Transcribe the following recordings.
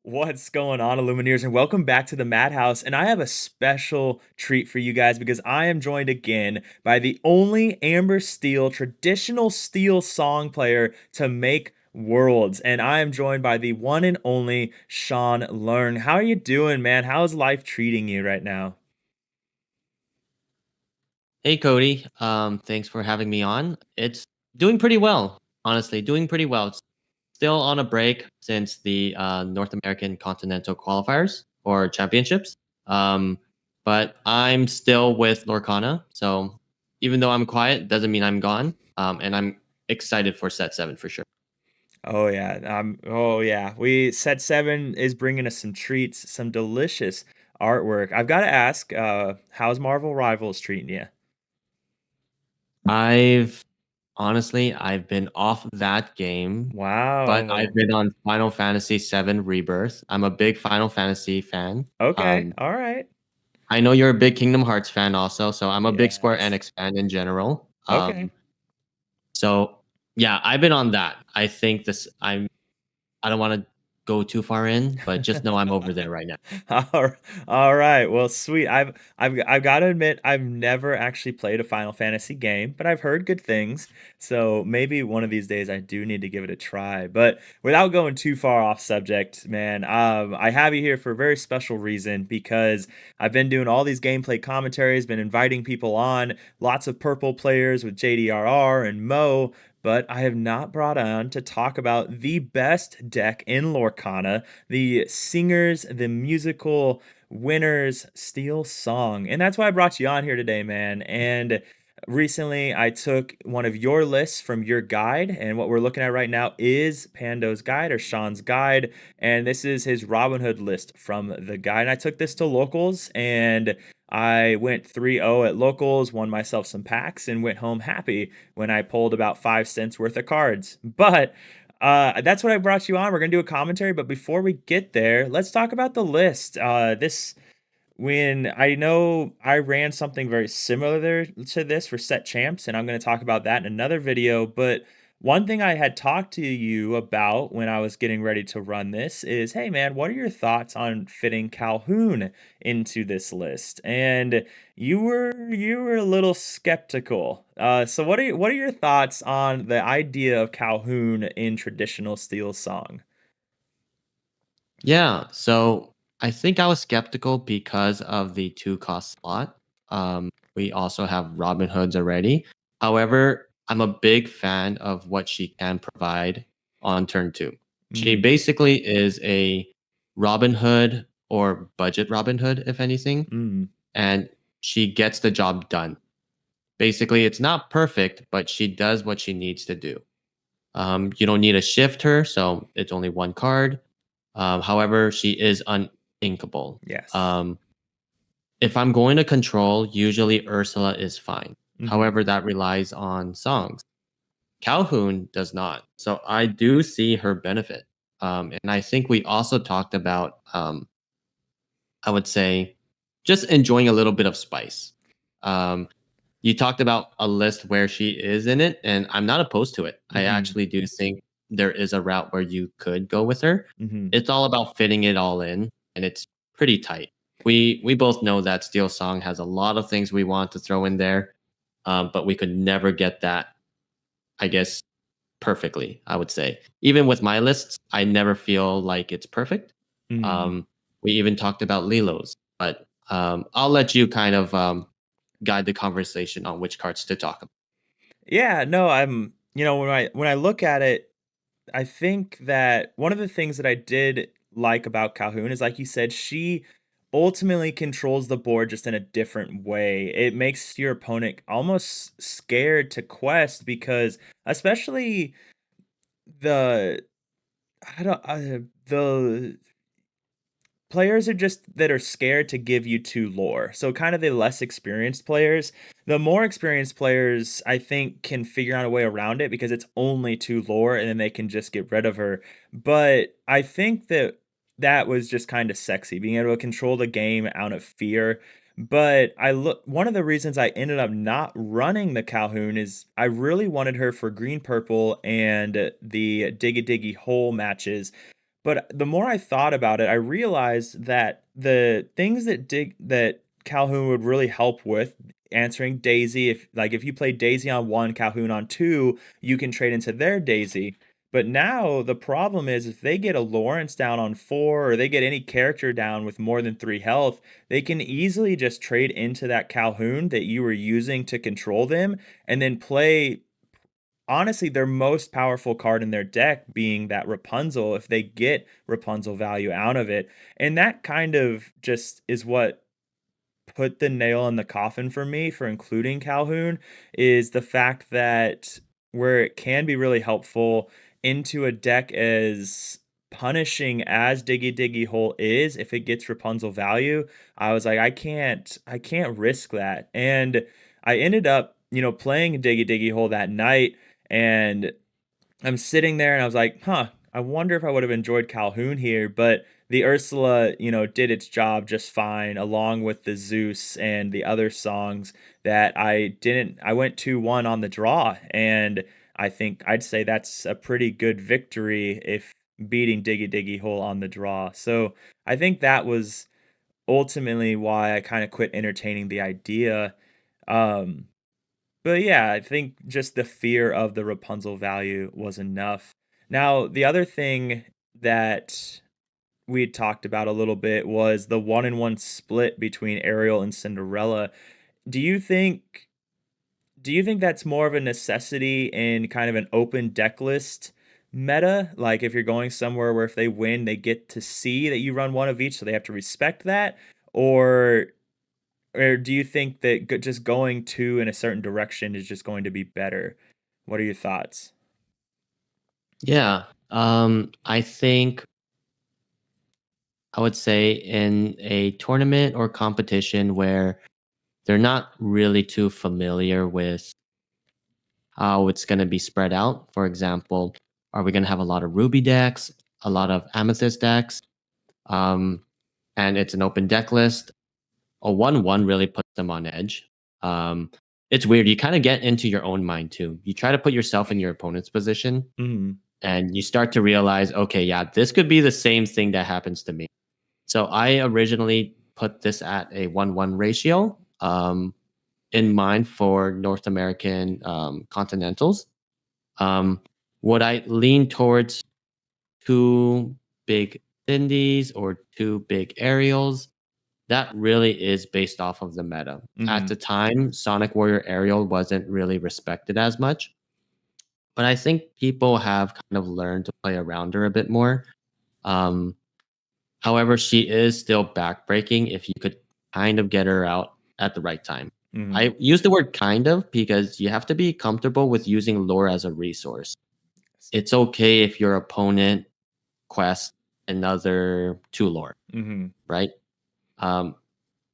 What's going on, Illumineers, and welcome back to the Madhouse. And I have a special treat for you guys because I am joined again by the only Amber Steel traditional steel song player to make Worlds. And I am joined by the one and only Shawn Leung. How are you doing, man? How's life treating you right now? Hey Cody, thanks for having me on. It's doing pretty well, honestly, doing pretty well. It's still on a break since the North American Continental Qualifiers or Championships. Um, but I'm still with Lorcana, so even though I'm quiet, doesn't mean I'm gone. And I'm excited for set seven for sure. Oh yeah. We set seven is bringing us some treats, some delicious artwork. I've got to ask, how's Marvel Rivals treating you? I've I've been off that game, but I've Wow. been on Final Fantasy VII Rebirth. I'm a big Final Fantasy fan. Okay. Um, All right. I know you're a big Kingdom Hearts fan also, so I'm a big Square Yes. Enix fan in general. Okay. So yeah, I've been on that. I don't want to go too far in, but just know I'm over there right now. All all right. Well, sweet. I've got to admit I've never actually played a Final Fantasy game, but I've heard good things. So maybe one of these days I do need to give it a try. But without going too far off subject, man, I have you here for a very special reason because I've been doing all these gameplay commentaries, been inviting people on, lots of purple players with JDRR and Mo, but I have not brought on to talk about the best deck in Lorcana, the singers, the musical winners, SteelSong. And that's why I brought you on here today, man. And recently I took one of your lists from your guide, and what we're looking at right now is Pando's guide or Sean's guide. And this is his Robin Hood list from the guide. And I took this to locals and I went 3-0 at locals, won myself some packs, and went home happy when I pulled about 5 cents worth of cards. But that's what I brought you on. We're gonna do a commentary, but before we get there, let's talk about the list. This when I know I ran something very similar there to this for set champs, and I'm going to talk about that in another video. But one thing I had talked to you about when I was getting ready to run this is, hey man, what are your thoughts on fitting Calhoun into this list? And you were a little skeptical. So what are your thoughts on the idea of Calhoun in traditional steel song? Yeah, so I think I was skeptical because of the two cost slot. We also have Robin Hoods already. However, I'm a big fan of what she can provide on turn two. She Mm, basically is a Robin Hood or budget Robin Hood, if anything, mm, and she gets the job done. Basically, it's not perfect, but she does what she needs to do. You don't need to shift her, so it's only one card. However, she is uninkable. yes. Um, if I'm going to control, usually Ursula is fine. Hmm. However, that relies on songs. Calhoun does not. So I do see her benefit. And I think we also talked about, I would say, just enjoying a little bit of spice. Um, you talked about a list where she is in it, and I'm not opposed to it. I Hmm. actually do think there is a route where you could go with her. Hmm. It's all about fitting it all in, and it's pretty tight. We both know that Steel Song has a lot of things we want to throw in there, but we could never get that, I guess, perfectly. I would say, even with my lists, I never feel like it's perfect. Hmm. We even talked about Lilo's, but I'll let you kind of guide the conversation on which cards to talk about. Yeah, no, when I look at it, I think that one of the things that I did like about Calhoun is like you said, she ultimately controls the board just in a different way. It makes your opponent almost scared to quest because especially the I don't the players are just that are scared to give you two lore. So kind of the less experienced players. The more experienced players, I think, can figure out a way around it because it's only two lore and then they can just get rid of her. But I think that that was just kind of sexy, being able to control the game out of fear. But I look one of the reasons I ended up not running the Calhoun is I really wanted her for green purple and the Diggy Diggy hole matches, But the more I thought about it, I realized that the things that Calhoun would really help with answering Daisy, if you play Daisy on one, Calhoun on two, you can trade into their Daisy. But now the problem is if they get a Lawrence down on four or they get any character down with more than three health, they can easily just trade into that Calhoun that you were using to control them and then play honestly their most powerful card in their deck being that Rapunzel if they get Rapunzel value out of it. And that kind of just is what put the nail in the coffin for me for including Calhoun is the fact that where it can be really helpful into a deck as punishing as Diggy Diggy Hole is if it gets Rapunzel value, I was like I can't risk that. And I ended up, playing Diggy Diggy Hole that night and I'm sitting there and I was like, huh, I wonder if I would have enjoyed Calhoun here, but the Ursula, did its job just fine, along with the Zeus and the other songs that I didn't. I went 2-1 on the draw, and I think I'd say that's a pretty good victory if beating Diggy Diggy Hole on the draw. So I think that was ultimately why I kind of quit entertaining the idea. Um, but yeah, I think just the fear of the Rapunzel value was enough. Now, the other thing that we had talked about a little bit was the 1-in-1 split between Ariel and Cinderella. Do you think do you think that's more of a necessity in kind of an open deck list meta? Like if you're going somewhere where if they win, they get to see that you run one of each, so they have to respect that? Or or do you think that just going two in a certain direction is just going to be better? What are your thoughts? Yeah. I think I would say in a tournament or competition where they're not really too familiar with how it's going to be spread out. For example, are we going to have a lot of Ruby decks, a lot of Amethyst decks, um, and it's an open deck list? A 1-1 really puts them on edge. Um, it's weird. You kind of get into your own mind too. You try to put yourself in your opponent's position Mhm. and you start to realize, okay, yeah, this could be the same thing that happens to me. So I originally put this at a 1-1 ratio in mind for North American continentals. Um, would I lean towards two big Indies or two big aerials? That really is based off of the meta. At the Mhm. time, Sonic Warrior Aerial wasn't really respected as much, but I think people have kind of learned to play around her a bit more. Um, However, she is still backbreaking if you could kind of get her out at the right time. Mhm. I use the word kind of because you have to be comfortable with using lore as a resource. It's okay if your opponent quests another two lore, Mhm. right? Um,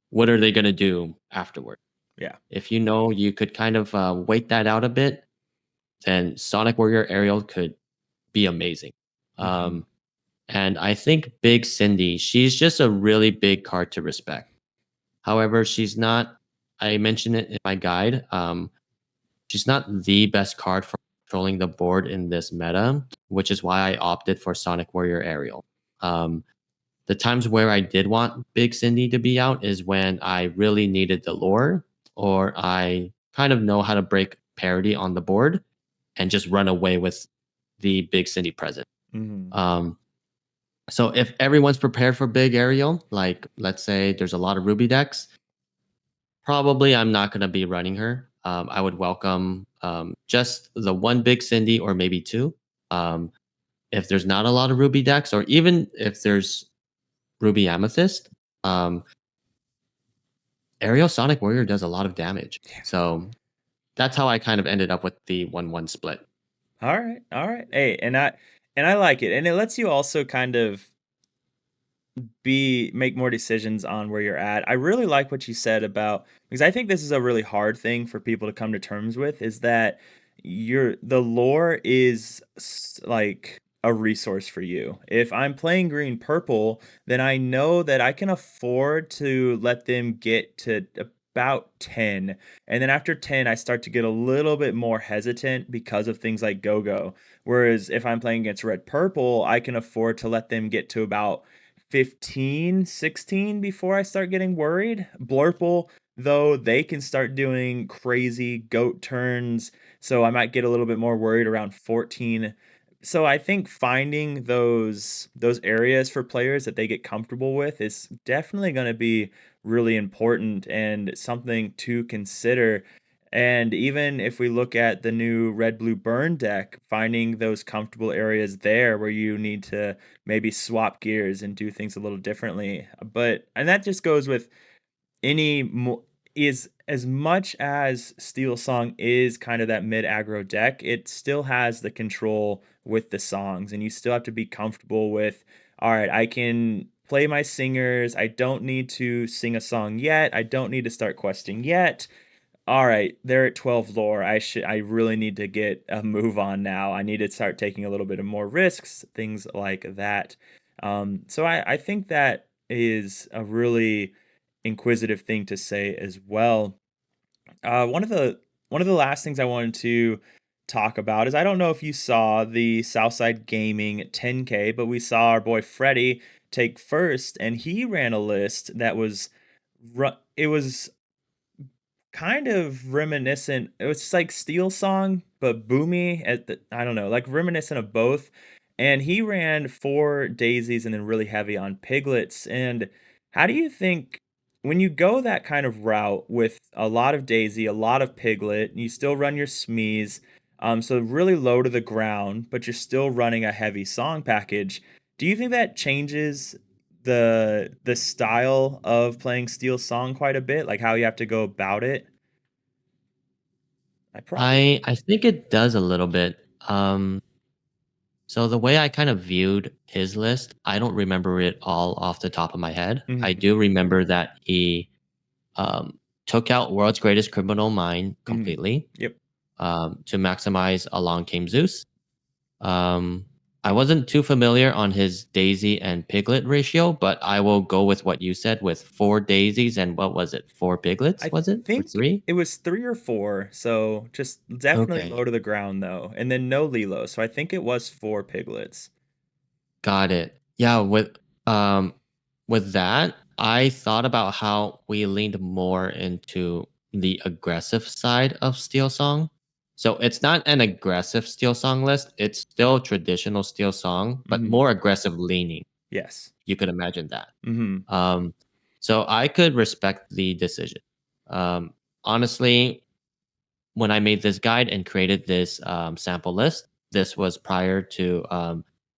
what are they going to do afterward? Yeah. If you know you could kind of wait that out a bit, then Sonic Warrior Ariel could be amazing. Mhm. Um, and I think Big Cindy, she's just a really big card to respect. However, she's not, I mentioned it in my guide, she's not the best card for controlling the board in this meta, which is why I opted for Sonic Warrior Ariel. Um, the times where I did want Big Cindy to be out is when I really needed the lore, or I kind of know how to break parity on the board and just run away with the Big Cindy present. Mhm. Um, so if everyone's prepared for Big Ariel, like let's say there's a lot of Ruby decks, probably I'm not going to be running her. I would welcome just the one Big Cindy or maybe two. Um, if there's not a lot of Ruby decks, or even if there's Ruby Amethyst, um, Aerial Sonic Warrior does a lot of damage. So that's how I kind of ended up with the 1-1 split. All right. All right. Hey, and I like it. And it lets you also kind of be make more decisions on where you're at. I really like what you said about because I think this is a really hard thing for people to come to terms with is that the lore is like a resource for you. If I'm playing green purple, then I know that I can afford to let them get to about 10. And then after 10, I start to get a little bit more hesitant because of things like go-go. Whereas if I'm playing against red purple, I can afford to let them get to about 15, 16 before I start getting worried. Blurple, though, they can start doing crazy goat turns, so I might get a little bit more worried around 14. So I think finding those areas for players that they get comfortable with is definitely going to be really important and something to consider. And even if we look at the new red blue burn deck, finding those comfortable areas there where you need to maybe swap gears and do things a little differently. But and that just goes with any mo is as much as Steel Song is kind of that mid aggro deck, it still has the control with the songs, and you still have to be comfortable with, all right, I can play my singers. I don't need to sing a song yet. I don't need to start questing yet. All right, they're at 12 lore. I really need to get a move on now. I need to start taking a little bit of more risks, things like that. So I think that is a really inquisitive thing to say as well. One of the last things I wanted to talk about is I don't know if you saw the Southside Gaming 10K, but we saw our boy Freddie take first, and he ran a list that was it was kind of reminiscent. It was just like Steel Song, but boomy at the I don't know, like reminiscent of both. And he ran 4 daisies and then really heavy on piglets. And how do you think when you go that kind of route with a lot of daisy, a lot of piglet, you still run your smees, so really low to the ground, but you're still running a heavy song package. Do you think that changes the style of playing Steel Song quite a bit, like how you have to go about it? I probably I think it does a little bit. So the way I kind of viewed his list, I don't remember it all off the top of my head. I Mhm, do remember that he um, took out World's Greatest Criminal Mind mhm. completely Yep. to maximize Along Came Zeus. Um, I wasn't too familiar on his Daisy and Piglet ratio, but I will go with what you said with 4 daisies and what was it, 4 piglets? I Was it or think three? it was 3 or 4, so just definitely Okay. low to the ground, though, and then no Lilo, so I think it was 4 piglets. Got it. Yeah, um with that, I thought about how we leaned more into the aggressive side of Steel Song. So it's not an aggressive Steel Song list. It's still traditional Steel Song, but Mhm. more aggressive leaning. Yes. You could imagine that. Mhm. Um, so I could respect the decision. Honestly, when I made this guide and created this sample list, this was prior to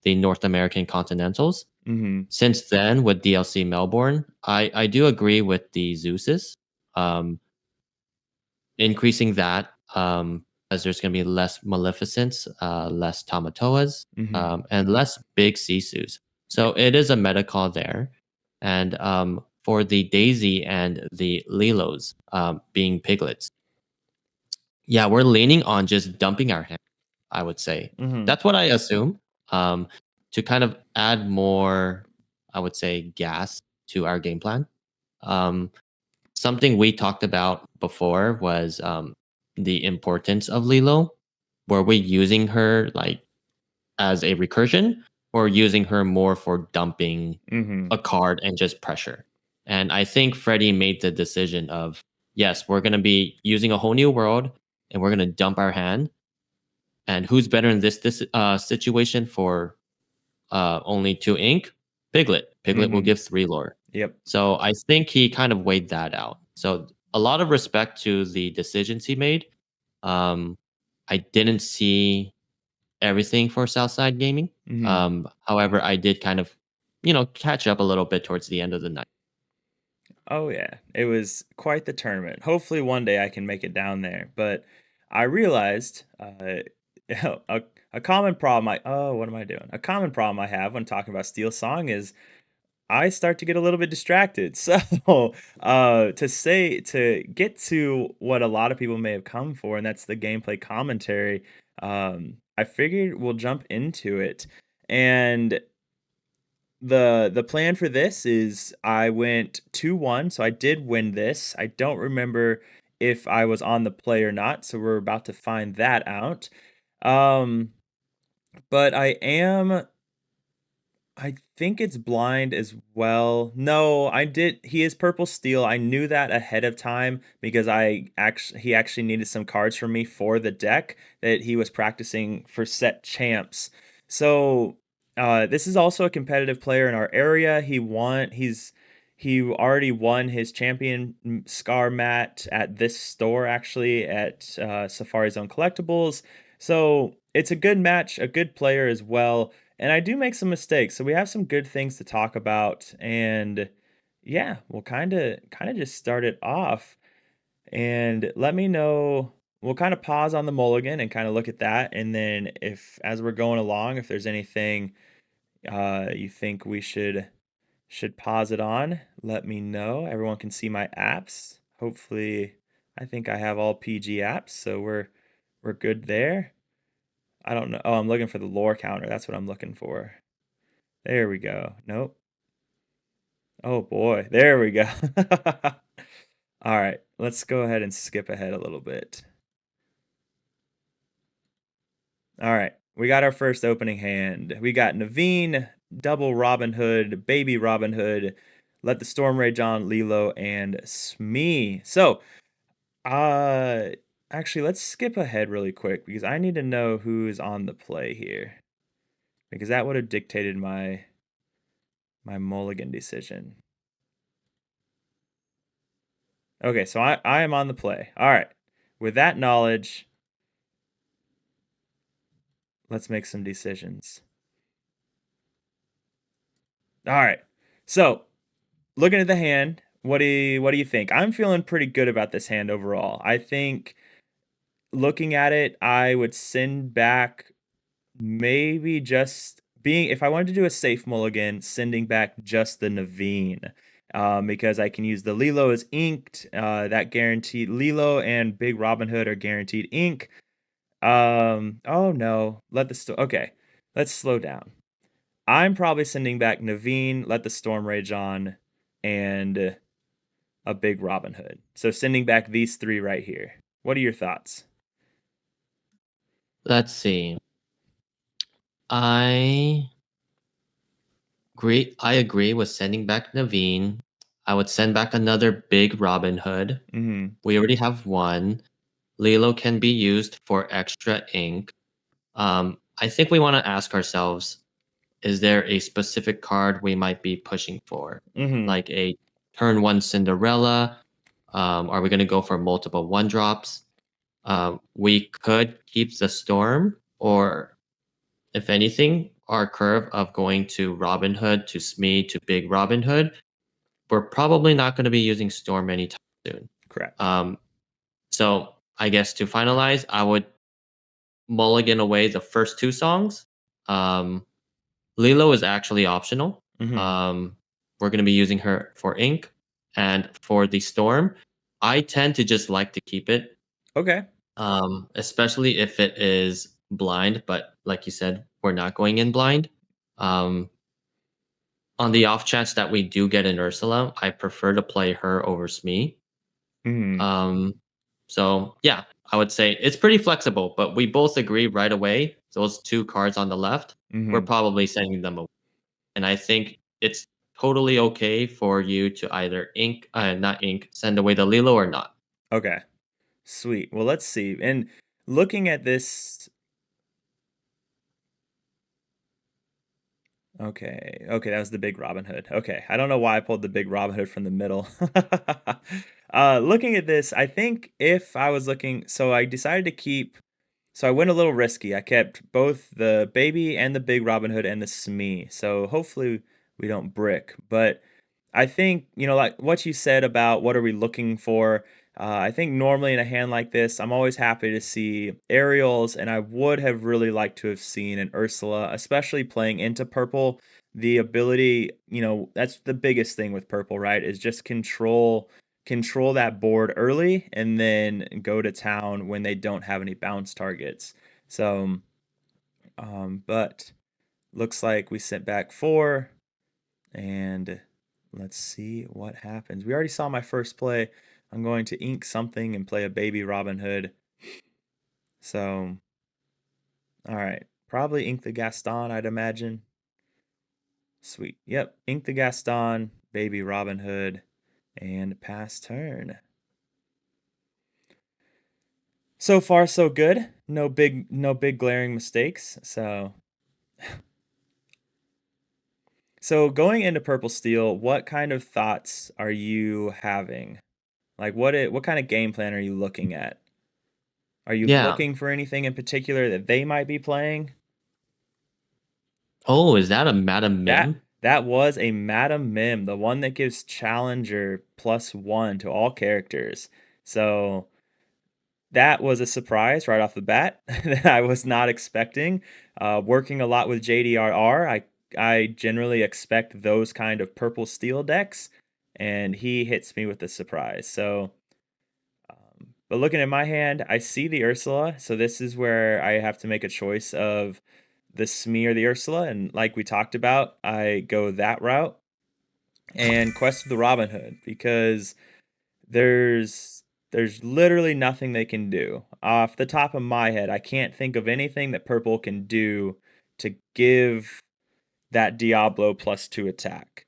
the North American Continentals. Mhm. Since then, with DLC Melbourne, I do agree with the Zeuses. Um, increasing that as there's going to be less Maleficents, less Tamatoas, Mhm. and less big Sisus. So it is a meta call there. And for the Daisy and the Lilos being piglets, yeah, we're leaning on just dumping our hand, I would say. Mhm. That's what I assume. Um, to kind of add more, I would say, gas to our game plan. Um, something we talked about before was the importance of Lilo. Were we using her like as a recursion or using her more for dumping Mhm. a card and just pressure? And I think Freddie made the decision of yes, we're going to be using a whole new world and we're going to dump our hand. And who's better in this situation for only 2 ink? Piglet. Piglet will Mhm. give 3 lore. Yep. So I think he kind of weighed that out. So a lot of respect to the decisions he made. Um, I didn't see everything for Southside Gaming. Mhm. However, I did kind of, catch up a little bit towards the end of the night. Oh yeah, it was quite the tournament. Hopefully one day I can make it down there. But I realized a a common problem what am I doing? A common problem I have when talking about Steel Song is I start to get a little bit distracted. So to get to what a lot of people may have come for, and that's the gameplay commentary, I figured we'll jump into it. And the plan for this is I went 2-1, so I did win this. I don't remember if I was on the play or not, so we're about to find that out. Um, but I think it's blind as well. No, I did. He is purple steel. I knew that ahead of time because he actually needed some cards from me for the deck that he was practicing for set champs. So this is also a competitive player in our area. He already won his champion scar mat at this store actually at Safari Zone Collectibles. So it's a good match, a good player as well, and I do make some mistakes. So we have some good things to talk about, and yeah, we'll kind of just start it off. And let me know. We'll kind of pause on the mulligan and kind of look at that, and then if as we're going along, if there's anything you think we should pause it on, let me know. Everyone can see my apps. Hopefully, I think I have all PG apps, so we're good there. I don't know. Oh, I'm looking for the lore counter. That's what I'm looking for. There we go. Nope. Oh boy. There we go. All right. Let's go ahead and skip ahead a little bit. All right. We got our first opening hand. We got Naveen, Double Robin Hood, Baby Robin Hood, Let the Storm Rage On, Lilo, and Smee. So, uh, actually, let's skip ahead really quick because I need to know who is on the play here because that would have dictated my mulligan decision. Okay, so I am on the play. All right. With that knowledge, let's make some decisions. All right. So, looking at the hand, what do you think? I'm feeling pretty good about this hand overall. I think looking at it, I would send back maybe just being if I wanted to do a safe mulligan, sending back just the Naveen. Because I can use the Lilo as inked, that guaranteed Lilo and Big Robin Hood are guaranteed ink. Oh no, okay, let's slow down. I'm probably sending back Naveen, Let the Storm Rage On, and a Big Robin Hood. So sending back these three right here. What are your thoughts? Let's see. I I agree with sending back Naveen. I would send back another big Robin Hood. Mm-hmm. We already have one. Lilo can be used for extra ink. I think we want to ask ourselves, is there a specific card we might be pushing for? Mm-hmm. Like a turn one Cinderella? Are we going to go for multiple one drops? We could keep the storm, or if anything, our curve of going to Robin Hood to Smee to Big Robin Hood, we're probably not going to be using storm anytime soon. Correct. Um, so I guess to finalize, I would mulligan away the first two songs. Um, Lilo is actually optional. Mm-hmm. Um, we're going to be using her for ink. And for the storm, I tend to just like to keep it, Okay. especially if it is blind. But like you said, we're not going in blind. Um, on the off chance that we do get an Ursula, I prefer to play her over Smee. Mm-hmm. Um, so yeah, I would say it's pretty flexible, but we both agree right away. Those two cards on the left, we're Mm-hmm. probably sending them away. And I think it's totally okay for you to either not ink, send away the Lilo or not. Okay. Sweet. Well, let's see. And looking at this, okay. Okay, that was the Big Robin Hood. Okay. I don't know why I pulled the Big Robin Hood from the middle. Looking at this, I think if I was looking, so I decided to keep. So I went a little risky. I kept both the baby and the Big Robin Hood and the Smee. So hopefully we don't brick. But I think, like what you said about what are we looking for. I think normally in a hand like this, I'm always happy to see aerials, and I would have really liked to have seen an Ursula, especially playing into purple. The ability, that's the biggest thing with purple, right? Is just control that board early and then go to town when they don't have any bounce targets. So, but looks like we sent back four. and let's see what happens. We already saw my first play. I'm going to ink something and play a baby Robin Hood. So, all right. Probably ink the Gaston, I'd imagine. Sweet. Yep. Ink the Gaston, baby Robin Hood, and pass turn. So far, so good. No big glaring mistakes. So going into purple steel, what kind of thoughts are you having? Like what kind of game plan are you looking at? Are you Yeah. looking for anything in particular that they might be playing? Oh, is that a Madam That Mim? that was a Madam Mim, the one that gives Challenger +1 to all characters. So that was a surprise right off the bat that I was not expecting. Working a lot with JDRR, I generally expect those kind of purple steel decks, and he hits me with the surprise. So, but looking at my hand, I see the Ursula. So this is where I have to make a choice of the Smee or the Ursula, and like we talked about, I go that route and Quest of the Robin Hood because there's literally nothing they can do. Off the top of my head, I can't think of anything that purple can do to give that Diablo +2 attack.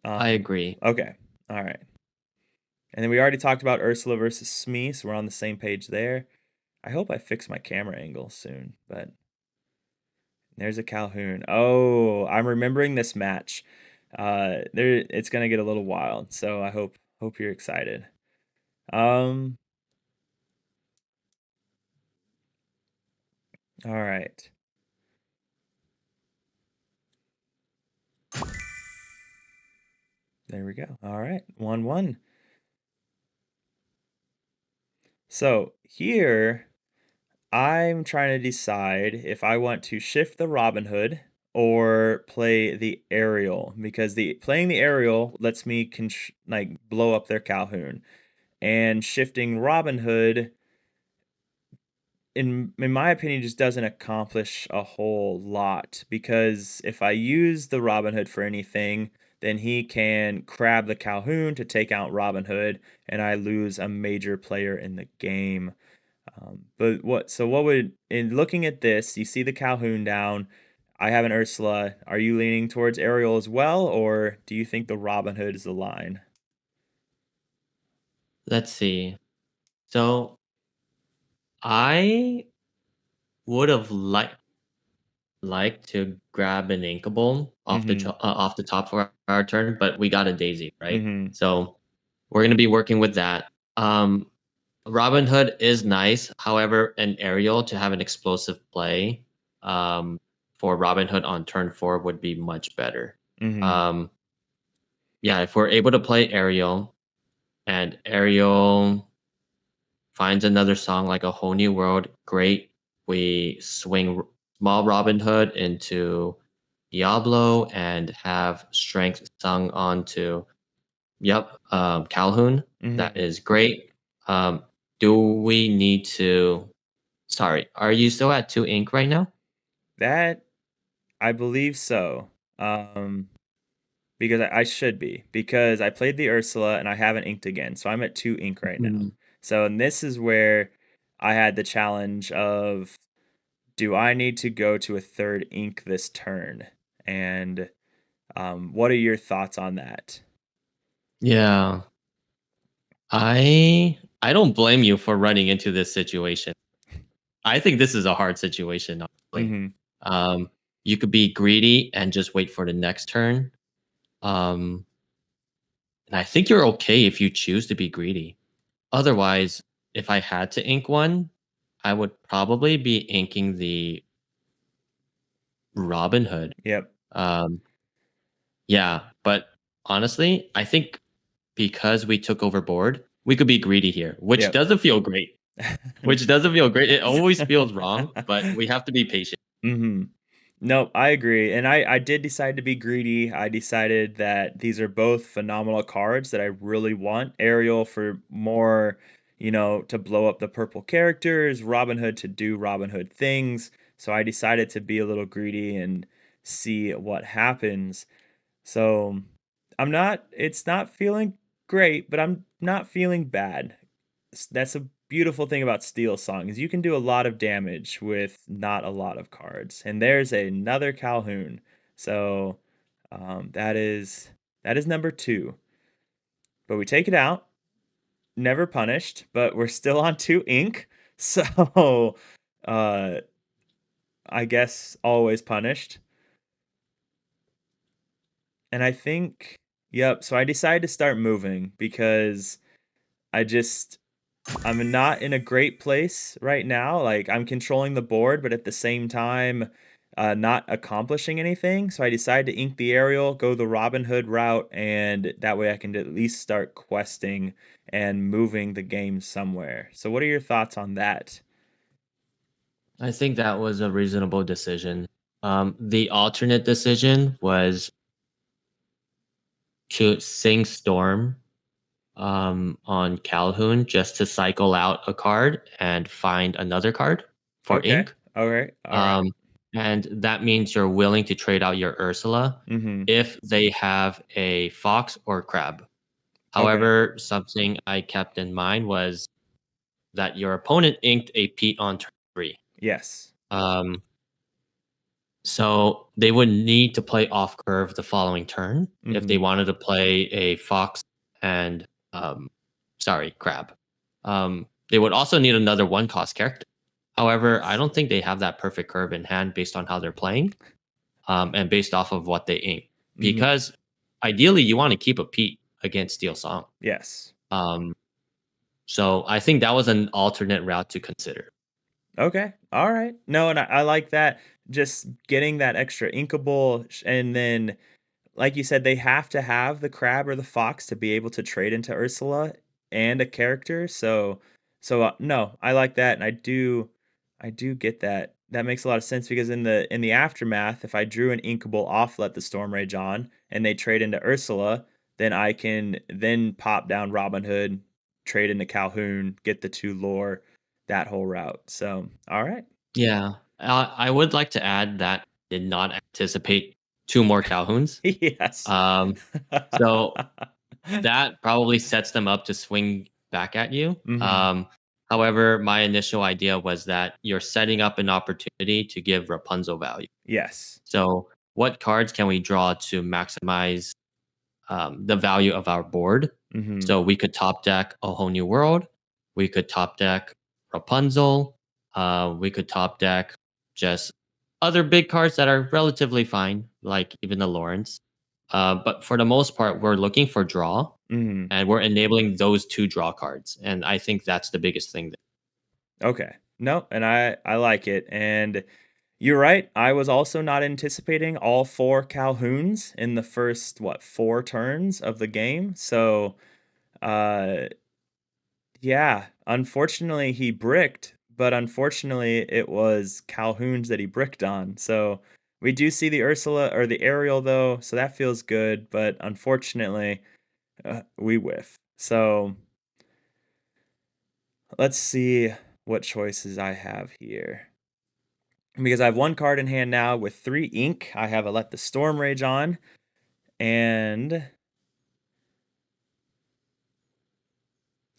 I Um, agree. okay. All right. And then we already talked about Ursula versus Smee, so we're on the same page there. I hope I fix my camera angle soon, but there's a Calhoun. Oh, I'm remembering this match. There it's gonna get a little wild, so I hope you're excited. Um, all right. There we go. All right. 1-1. So here I'm trying to decide if I want to shift the Robin Hood or play the aerial because the playing the aerial lets me like blow up their Calhoun, and shifting Robin Hood in my opinion just doesn't accomplish a whole lot because if I use the Robin Hood for anything, then he can crab the Calhoun to take out Robin Hood, and I lose a major player in the game. But what? So what would in looking at this? You see the Calhoun down. I have an Ursula. Are you leaning towards Ariel as well, or do you think the Robin Hood is the line? Let's see. So I would have liked to grab an Inkable Mm-hmm. off the top for our turn, but we got a Daisy, right? Mm-hmm. So we're gonna be working with that. Robin Hood is nice. However, an Aerial to have an explosive play um, for Robin Hood on turn 4 would be much better. Mm-hmm. Um, yeah, if we're able to play Aerial and Aerial finds another song like A Whole New World, great. We swing small Robin Hood into Diablo and have strength sung onto Calhoun. That Mm-hmm. is great. Um, do we need to? Sorry, are you still at 2 ink right now? That I believe so. Because I should be because I played the Ursula and I haven't inked again, so I'm at 2 ink right now. Mhm. So and this is where I had the challenge of do I need to go to a third ink this turn? And what are your thoughts on that? Yeah, I don't blame you for running into this situation. I think this is a hard situation, honestly. Mm-hmm. Um, you could be greedy and just wait for the next turn. Um, and I think you're okay if you choose to be greedy. Otherwise, if I had to ink one, I would probably be inking the Robin Hood. Yep. Um, yeah, but honestly, I think because we took over board, we could be greedy here, which Yep. doesn't feel great. Which doesn't feel great. It always feels wrong, but we have to be patient. Mm-hmm. Nope, I agree. And I did decide to be greedy. I decided that these are both phenomenal cards that I really want. Ariel for more, to blow up the purple characters, Robin Hood to do Robin Hood things. So I decided to be a little greedy and see what happens. So it's not feeling great, but I'm not feeling bad. That's a beautiful thing about Steel Song is you can do a lot of damage with not a lot of cards. And there's another Calhoun. So that is number two. But we take it out, never punished, but we're still on two ink. So uh I guess always punished. And I think yep, so I decided to start moving because I just I'm not in a great place right now. Like I'm controlling the board, but at the same time, not accomplishing anything. So I decided to ink the aerial, go the Robin Hood route, and that way I can at least start questing and moving the game somewhere. So what are your thoughts on that? I think that was a reasonable decision. The alternate decision was to sing Storm on Calhoun just to cycle out a card and find another card for Okay. ink. Okay. All right. Um, and that means you're willing to trade out your Ursula Mm-hmm. if they have a fox or crab. Okay. However, something I kept in mind was that your opponent inked a Pete on turn three. Yes. Um, so they would need to play off curve the following turn if they Mm-hmm. wanted to play a fox and crab. They would also need another one cost character. However, I Yes. don't think they have that perfect curve in hand based on how they're playing, and based off of what they ink. Mm-hmm. Because ideally, you want to keep a Pete against Steel Song. Yes. Um, so I think that was an alternate route to consider. Okay. All right. No, and I like that. Just getting that extra inkable, and then like you said, they have to have the crab or the fox to be able to trade into Ursula and a character. So no, I like that, and I do get that. That makes a lot of sense because in the aftermath, if I drew an inkable off, let the Storm Rage on, and they trade into Ursula, then I can then pop down Robin Hood, trade into Calhoun, get the two lore, that whole route. So all right, Yeah, I would like to add that I did not anticipate two more Calhouns. yes, Um, so that probably sets them up to swing back at you. hmm However, my initial idea was that you're setting up an opportunity to give Rapunzel value. yes, So, what cards can we draw to maximize the value of our board? hmm So, we could top deck a whole new world. We could top deck Rapunzel. We could top deck just other big cards that are relatively fine, like even the Lawrence. But for the most part, we're looking for draw hmm and we're enabling those two draw cards. And I think that's the biggest thing. Okay. No, and I like it. And you're right. I was also not anticipating all four Calhouns in the first four turns of the game. So, uh yeah, unfortunately he bricked, but unfortunately it was Calhouns that he bricked on. So, we do see the Ursula or the Ariel though, so that feels good, but unfortunately, we whiff. So, let's see what choices I have here. Because I have one card in hand now with three ink. I have a Let the Storm Rage on, and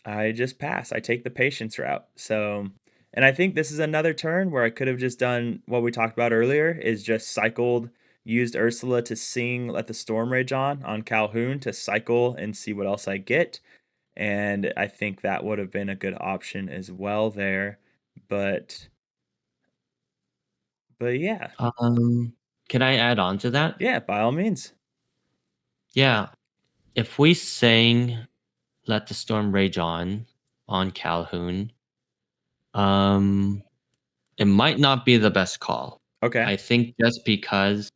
I just pass. I take the patience route. So, and I think this is another turn where I could have just done what we talked about earlier is just cycled, used Ursula to sing Let the Storm Rage on Calhoun to cycle and see what else I get. And I think that would have been a good option as well there. But, but yeah, Can I add on to that? yeah, by all means. Yeah. If we sang Let the Storm Rage on Calhoun, um, it might not be the best call. Okay. I think just because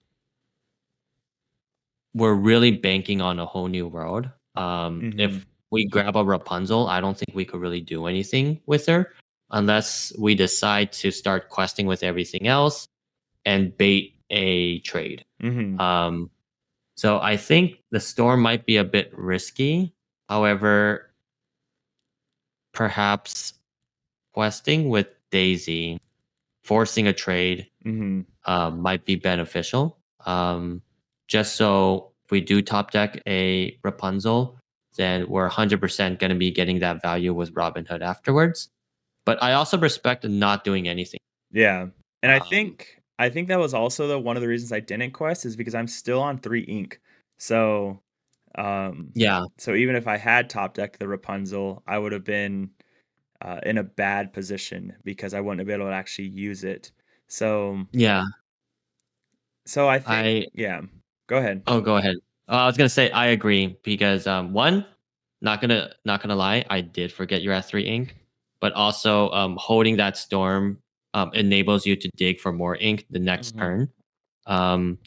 we're really banking on a whole new world. Mm-hmm. If we grab a Rapunzel, I don't think we could really do anything with her unless we decide to start questing with everything else and bait a trade. Mm-hmm. Um, so I think the storm might be a bit risky. However, perhaps questing with Daisy, forcing a trade, Mm-hmm. might be beneficial. Just so we do top deck a Rapunzel, then we're 100% going to be getting that value with Robin Hood afterwards. But I also respect not doing anything. Yeah, and Um, I think that was also one of the reasons I didn't quest is because I'm still on 3 ink. So, um, yeah, so even if I had top decked the Rapunzel, I would have been in a bad position because I wouldn't have been able to actually use it. So, yeah. so I think, I yeah. Go ahead. Oh, go ahead. I was gonna say I agree because one, not gonna lie, I did forget you're at 3 ink, but also holding that storm enables you to dig for more ink the next Mhm. turn. Um,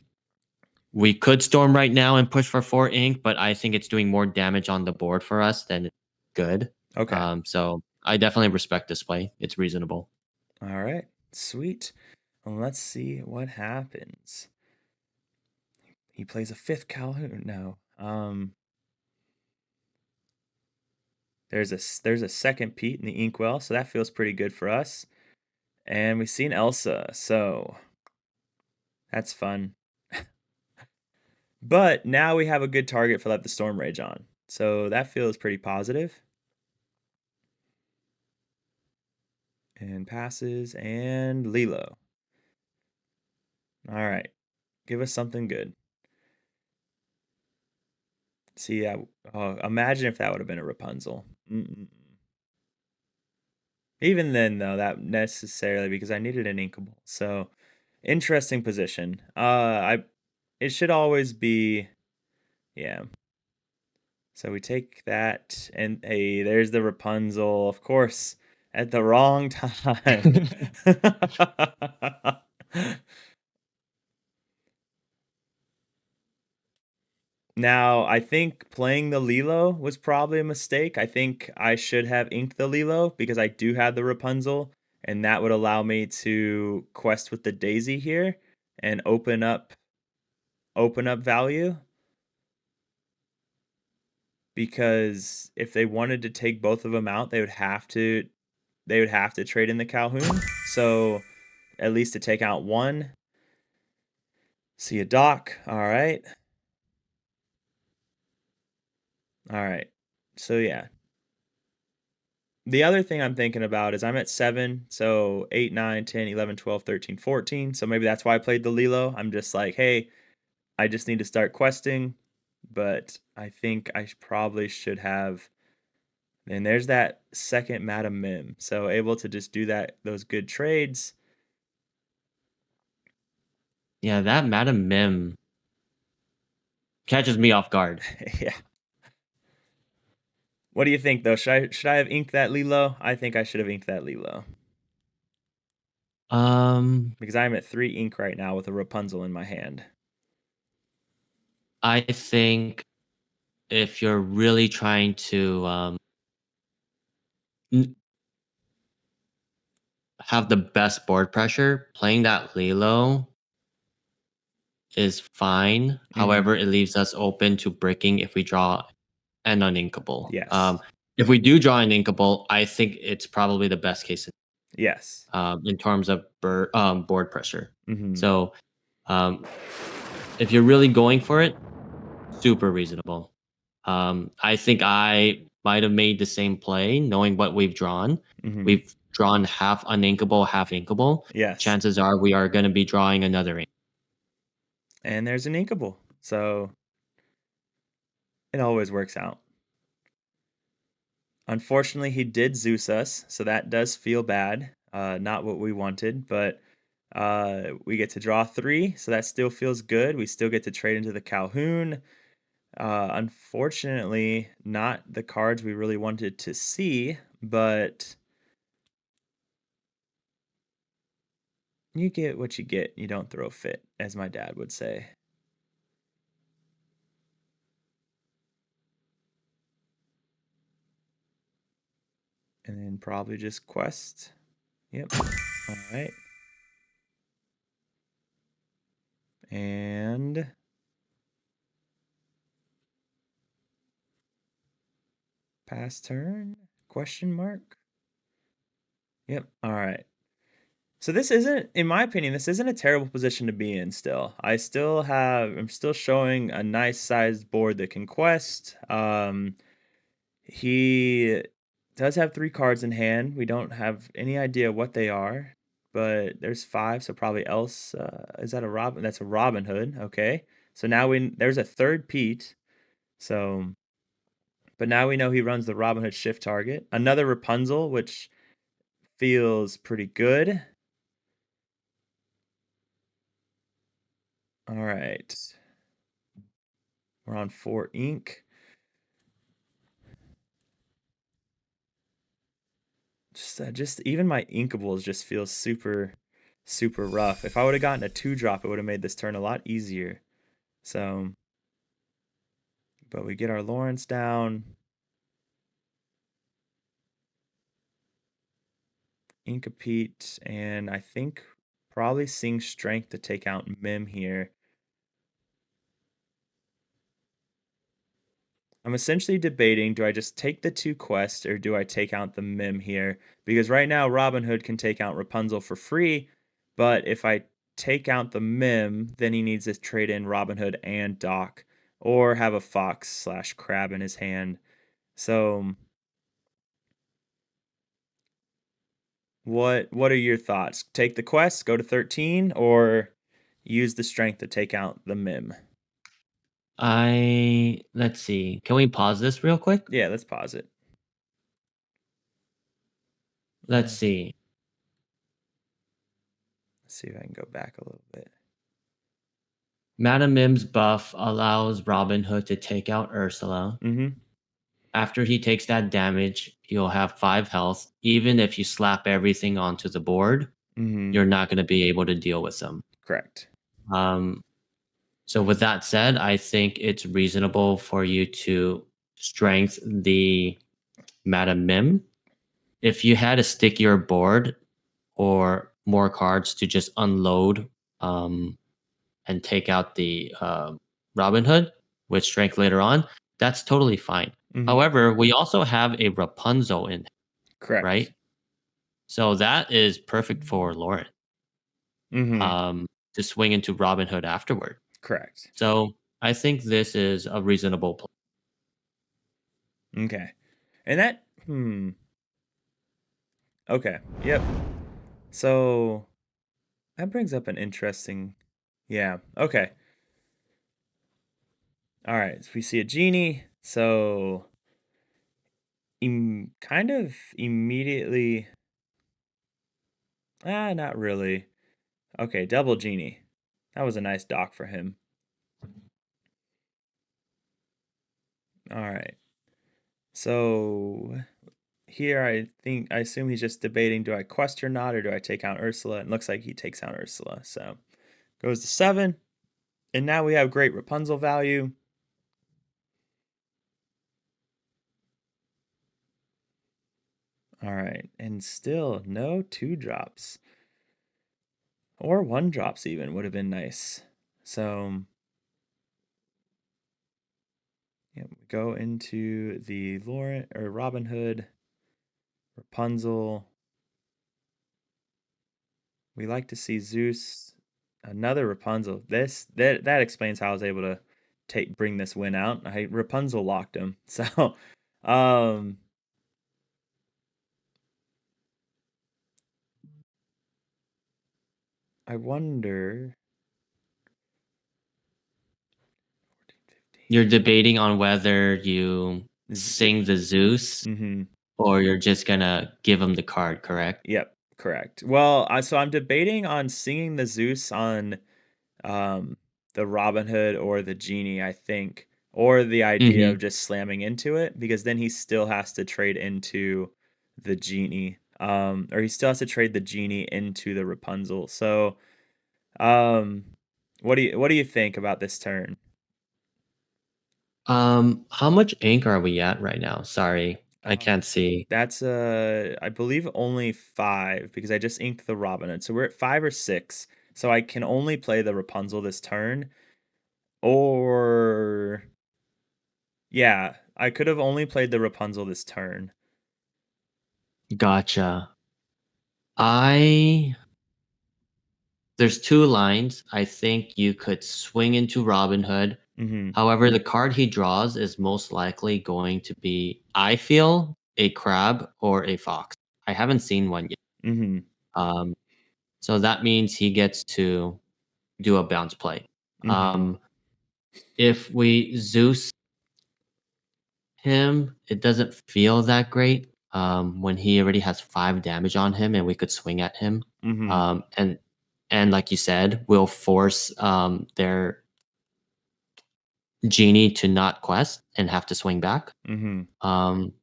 we could storm right now and push for 4 ink, but I think it's doing more damage on the board for us than good. Okay. So I definitely respect this play. It's reasonable. All right. Sweet. Well, let's see what happens. He plays a fifth Calhoun. No. There's a second Pete in the Inkwell, so that feels pretty good for us. And we've seen Elsa, so that's fun. But now we have a good target for Let the Storm Rage on. So that feels pretty positive. And passes and Lilo. All right. Give us something good. See, imagine if that would have been a Rapunzel. Mm-mm. Even then, though, that necessarily because I needed an inkable. So interesting position. It should always be, yeah. So we take that, and hey, there's the Rapunzel, of course, at the wrong time. Now, I think playing the Lilo was probably a mistake. I think I should have inked the Lilo because I do have the Rapunzel, and that would allow me to quest with the Daisy here and open up value. Because if they wanted to take both of them out, they would have to trade in the Calhoun. So at least to take out one. See a dock. All right. All right. So yeah. The other thing I'm thinking about is I'm at 7, so 8, 9, 10, 11, 12, 13, 14. So maybe that's why I played the Lilo. I'm just like, hey, I just need to start questing, but I think probably should have. And there's that second Madam Mim. So able to just do those good trades. Yeah, that Madam Mim catches me off guard. Yeah. What do you think though? Should I have inked that Lilo? I think I should have inked that Lilo Um, because I'm at 3 ink right now with a Rapunzel in my hand. I think if you're really trying to n- have the best board pressure, playing that Lilo is fine. Mhm. However, it leaves us open to bricking if we draw an uninkable. Yes. If we do draw an inkable, I think it's probably the best case Yes. in terms of board pressure. Mhm. So um, if you're really going for it, super reasonable. I think I might have made the same play, knowing what we've drawn. Mhm. We've drawn half uninkable, half inkable. Yes. Chances are we are going to be drawing another ink. And there's an inkable. So it always works out. Unfortunately, he did Zeus us, so that does feel bad. Not what we wanted, but we get to draw 3, so that still feels good. We still get to trade into the Calhoun. Unfortunately, not the cards we really wanted to see, but you get what you get. You don't throw a fit, as my dad would say. And then probably just quest. Yep. All right. And pass turn? Question mark? Yep. All right. So this isn't, in my opinion, this isn't a terrible position to be in still. I'm still showing a nice sized board that can quest. He does have three cards in hand. We don't have any idea what they are, but there's five, so probably else. Is that a Robin? That's a Robin Hood. Okay. So now there's a third Pete. So, but now we know he runs the Robin Hood shift target. Another Rapunzel, which feels pretty good. All right. We're on 4 ink. Just even my inkables just feel super rough. If I would have gotten a 2 drop, it would have made this turn a lot easier. So, but we get our Lawrence down. Inkapete, and I think probably Sing Strength to take out Mim here. I'm essentially debating, do I just take the 2 quests or do I take out the Mim here? Because right now Robin Hood can take out Rapunzel for free, but if I take out the Mim, then he needs to trade in Robin Hood and Doc, or have a Fox slash Crab in his hand. So what are your thoughts? Take the quest, go to 13, or use the strength to take out the Mim? Let's see. Can we pause this real quick? Yeah, let's pause it. Let's see. Let's see if I can go back a little bit. Madam Mim's buff allows Robin Hood to take out Ursula. Mm-hmm. After he takes that damage, he'll have 5 health. Even if you slap everything onto the board, Mm-hmm. you're not going to be able to deal with them. Correct. Um, so with that said, I think it's reasonable for you to strengthen the Madam Mim. If you had a stickier board or more cards to just unload um, and take out the Robin Hood with strength later on, that's totally fine. Mm-hmm. However, we also have a Rapunzel in, Correct. right? So that is perfect for Lauren Mm-hmm. to swing into Robin Hood afterward. Correct. So I think this is a reasonable play. Okay. And okay. Yep. So that brings up an interesting, yeah. Okay. All right. So we see a genie. So kind of immediately, not really. Okay, double genie. That was a nice dock for him. All right. So here I assume he's just debating, do I quest or not, or do I take out Ursula? It looks like he takes out Ursula. So goes to 7. And now we have great Rapunzel value. All right. And still no 2 drops. Or 1 drops even would have been nice. So yeah, we go into the Lauren or Robin Hood, Rapunzel. We like to see Zeus, another Rapunzel. That explains how I was able to bring this win out. Rapunzel locked him. So um I wonder You're debating on whether you Z- sing the Zeus mm-hmm. or you're just gonna give him the card, correct? Yep, correct. Well, so I'm debating on singing the Zeus on um, the Robin Hood or the Genie, I think, or the idea Mm-hmm. of just slamming into it because then he still has to trade into the Genie, or he still has to trade the Genie into the Rapunzel. So, um, what do you think about this turn? How much ink are we at right now? Sorry, I Um, can't see. that's I believe only 5 because I just inked the Robin Hood, so we're at 5 or 6. So I can only play the Rapunzel this turn, or yeah, I could have only played the Rapunzel this turn. Gotcha. I there's two lines. I think you could swing into Robin Hood. Mhm. However, the card he draws is most likely going to be, I feel, a crab or a fox. I haven't seen one yet. Mhm. Um, so that means he gets to do a bounce play. Mhm. Um, if we Zeus him, it doesn't feel that great when he already has 5 damage on him and we could swing at him. Mhm. And like you said, we'll force their genie to not quest and have to swing back. Mhm. Um,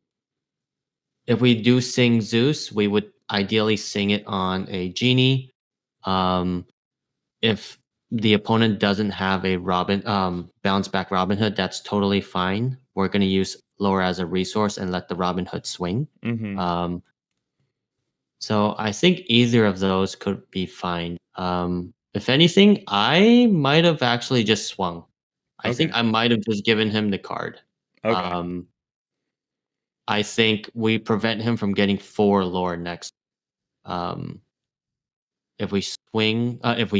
if we do sing Zeus, we would ideally sing it on a genie. Um, if the opponent doesn't have a bounce back Robin Hood, that's totally fine. We're gonna use Laura as a resource and let the Robin Hood swing. Mhm. Um, so I think either of those could be fine. If anything, I might have actually just swung. I think Okay. I might have just given him the card. Okay. Um, I think we prevent him from getting 4 lore next. Um, if we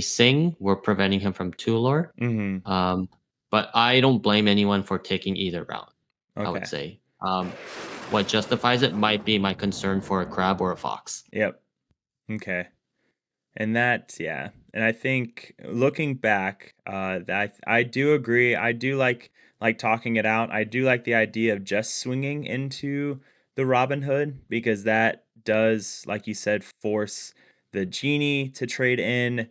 sing, we're preventing him from 2 lore. Mhm. Um, but I don't blame anyone for taking either route. I would Okay. say. What justifies it might be my concern for a crab or a fox. Yep. Okay. And that, yeah. And I think looking back, that I do agree. I do like talking it out. I do like the idea of just swinging into the Robin Hood because that does, like you said, force the genie to trade in.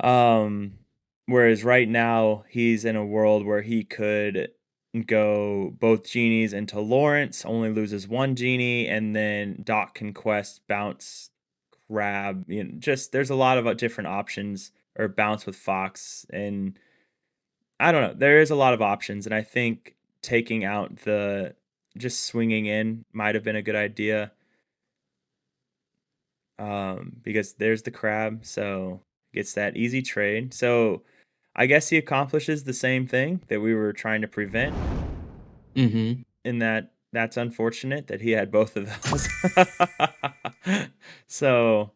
Um, Whereas right now he's in a world where he could go both genies into Lawrence, only loses one genie, and then Doc can quest bounce crab. You know, just there's a lot of different options or bounce with Fox, and I don't know. There is a lot of options, and I think taking out the just swinging in might have been a good idea. Because there's the crab, so gets that easy trade. So I guess he accomplishes the same thing that we were trying to prevent, Mhm. in that that's unfortunate that he had both of those. So,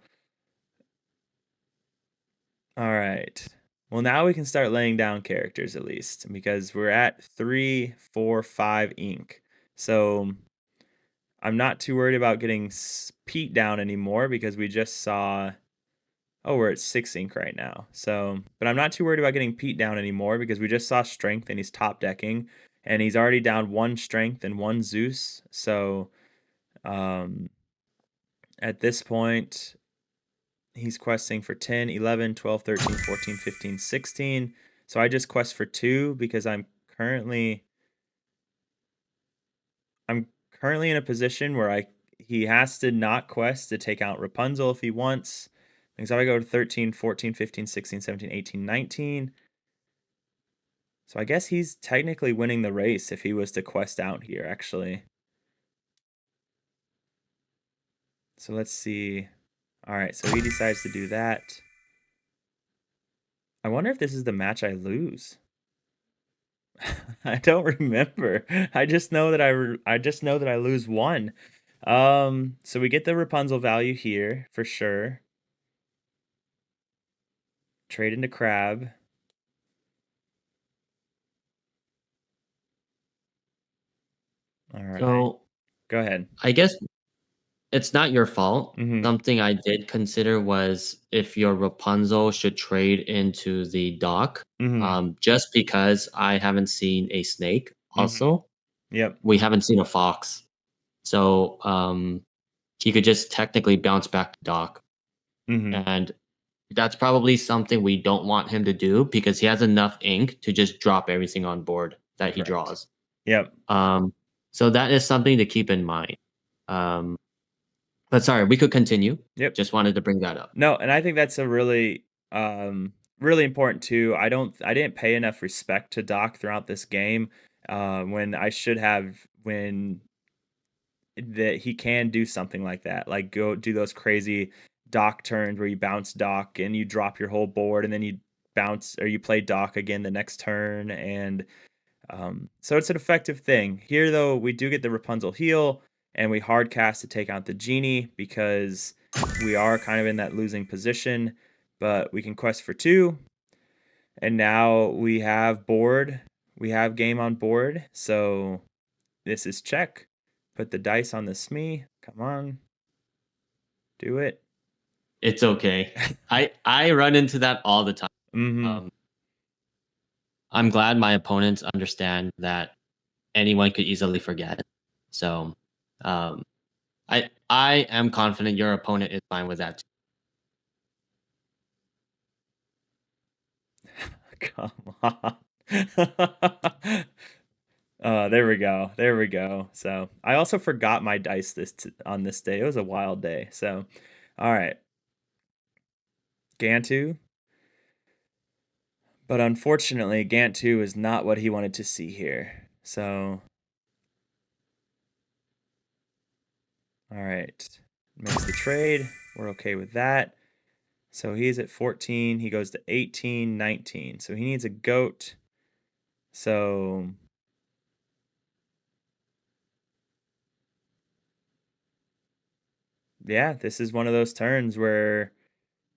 all right. Well, now we can start laying down characters at least because we're at 3, 4, 5 ink. So I'm not too worried about getting Pete down anymore because we just saw. Oh, we're at 6 ink right now. So, but I'm not too worried about getting Pete down anymore because we just saw strength and he's top decking and he's already down 1 strength and 1 Zeus. So, um, at this point, he's questing for 10, 11, 12, 13, 14, 15, 16. So I just quest for 2 because currently I'm currently in a position where he has to not quest to take out Rapunzel if he wants. Because if I go to 13, 14, 15, 16, 17, 18, 19. So I guess he's technically winning the race if he was to quest out here, actually. So let's see. All right, so he decides to do that. I wonder if this is the match I lose. I don't remember. I just know that I lose one. So we get the Rapunzel value here for sure. Trade into Crab. All right. So Go ahead. I guess it's not your fault. Mhm. Something I did consider was if your Rapunzel should trade into the dock. Mhm. Just because I haven't seen a snake. Mhm. Also, Yep. we haven't seen a fox, so he could just technically bounce back to dock, Mhm. and that's probably something we don't want him to do because he has enough ink to just drop everything on board that he Correct. draws. Yep. Um, so that is something to keep in mind. Um, but sorry, we could continue. Yep. Just wanted to bring that up. No, and I think that's a really important too. I didn't pay enough respect to Doc throughout this game, when I should have when that he can do something like that. Like go do those crazy Doc turns where you bounce Doc and you drop your whole board and then you bounce or you play Doc again the next turn and so it's an effective thing. Here though, we do get the Rapunzel heal and we hard cast to take out the genie because we are kind of in that losing position. but we can quest for 2, and now we have board. We have game on board, so this is check. Put the dice on the Smee. Come on, do it. It's okay. I run into that all the time. Mm-hmm. Um, I'm glad my opponents understand that anyone could easily forget. So, um, I am confident your opponent is fine with that. Come on. There we go. There we go. So I also forgot my dice on this day. It was a wild day. So, all right, Gantu. But unfortunately, Gantu is not what he wanted to see here. So, all right, makes the trade. We're okay with that. So he's at 14. He goes to 18, 19. So he needs a goat. So yeah, this is one of those turns where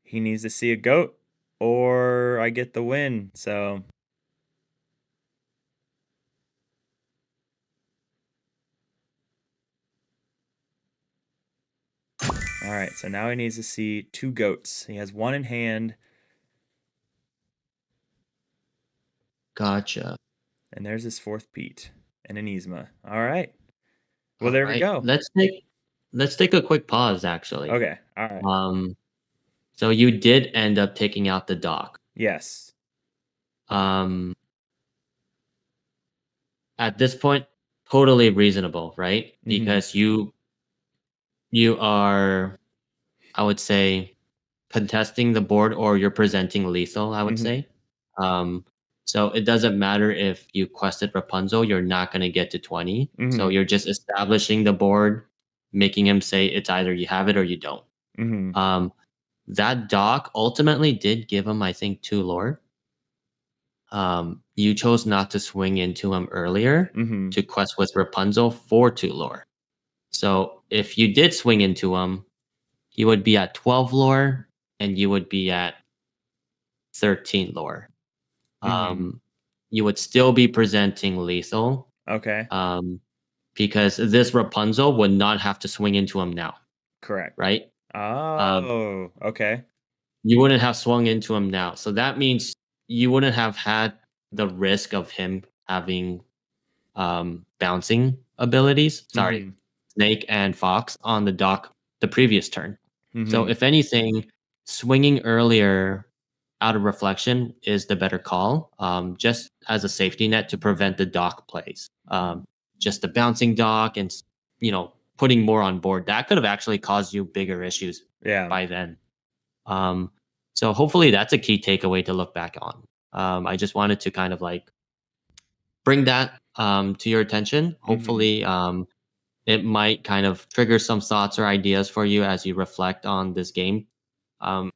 he needs to see a goat or I get the win. So all right, so now he needs to see 2 goats. He has 1 in hand, Gotcha. and there's his 4th Pete and an Yzma. All right. Well, All there we right. go. Let's take a quick pause actually. Okay. All right. Um, so you did end up taking out the dock. Yes. Um, at this point, totally reasonable, right? Mhm. Because you are, I would say, contesting the board or you're presenting lethal, I would Mhm. say. Um, so it doesn't matter if you quested Rapunzel, you're not going to get to 20. So Mhm. you're just establishing the board, making him say it's either you have it or you don't. Mhm. Um, that dock ultimately did give him, I think, 2 lore. You chose not to swing into him earlier Mhm. to quest with Rapunzel for 2 lore. So if you did swing into him, he would be at 12 lore and you would be at 13 lore. Mhm. Um, you would still be presenting lethal, Okay. um, because this Rapunzel would not have to swing into him now, Correct. right? Um, Oh, okay. you wouldn't have swung into him now. So that means you wouldn't have had the risk of him having bouncing abilities. Sorry, Mhm. Snake and Fox on the dock the previous turn. So Mhm. if anything, swinging earlier out of reflection is the better call, just as a safety net to prevent the dock plays. Just the bouncing dock and putting more on board that could have actually caused you bigger issues Yeah. by then. Um, so hopefully that's a key takeaway to look back on. I just wanted to kind of like bring that to your attention. Mhm. Hopefully, it might kind of trigger some thoughts or ideas for you as you reflect on this game. Um,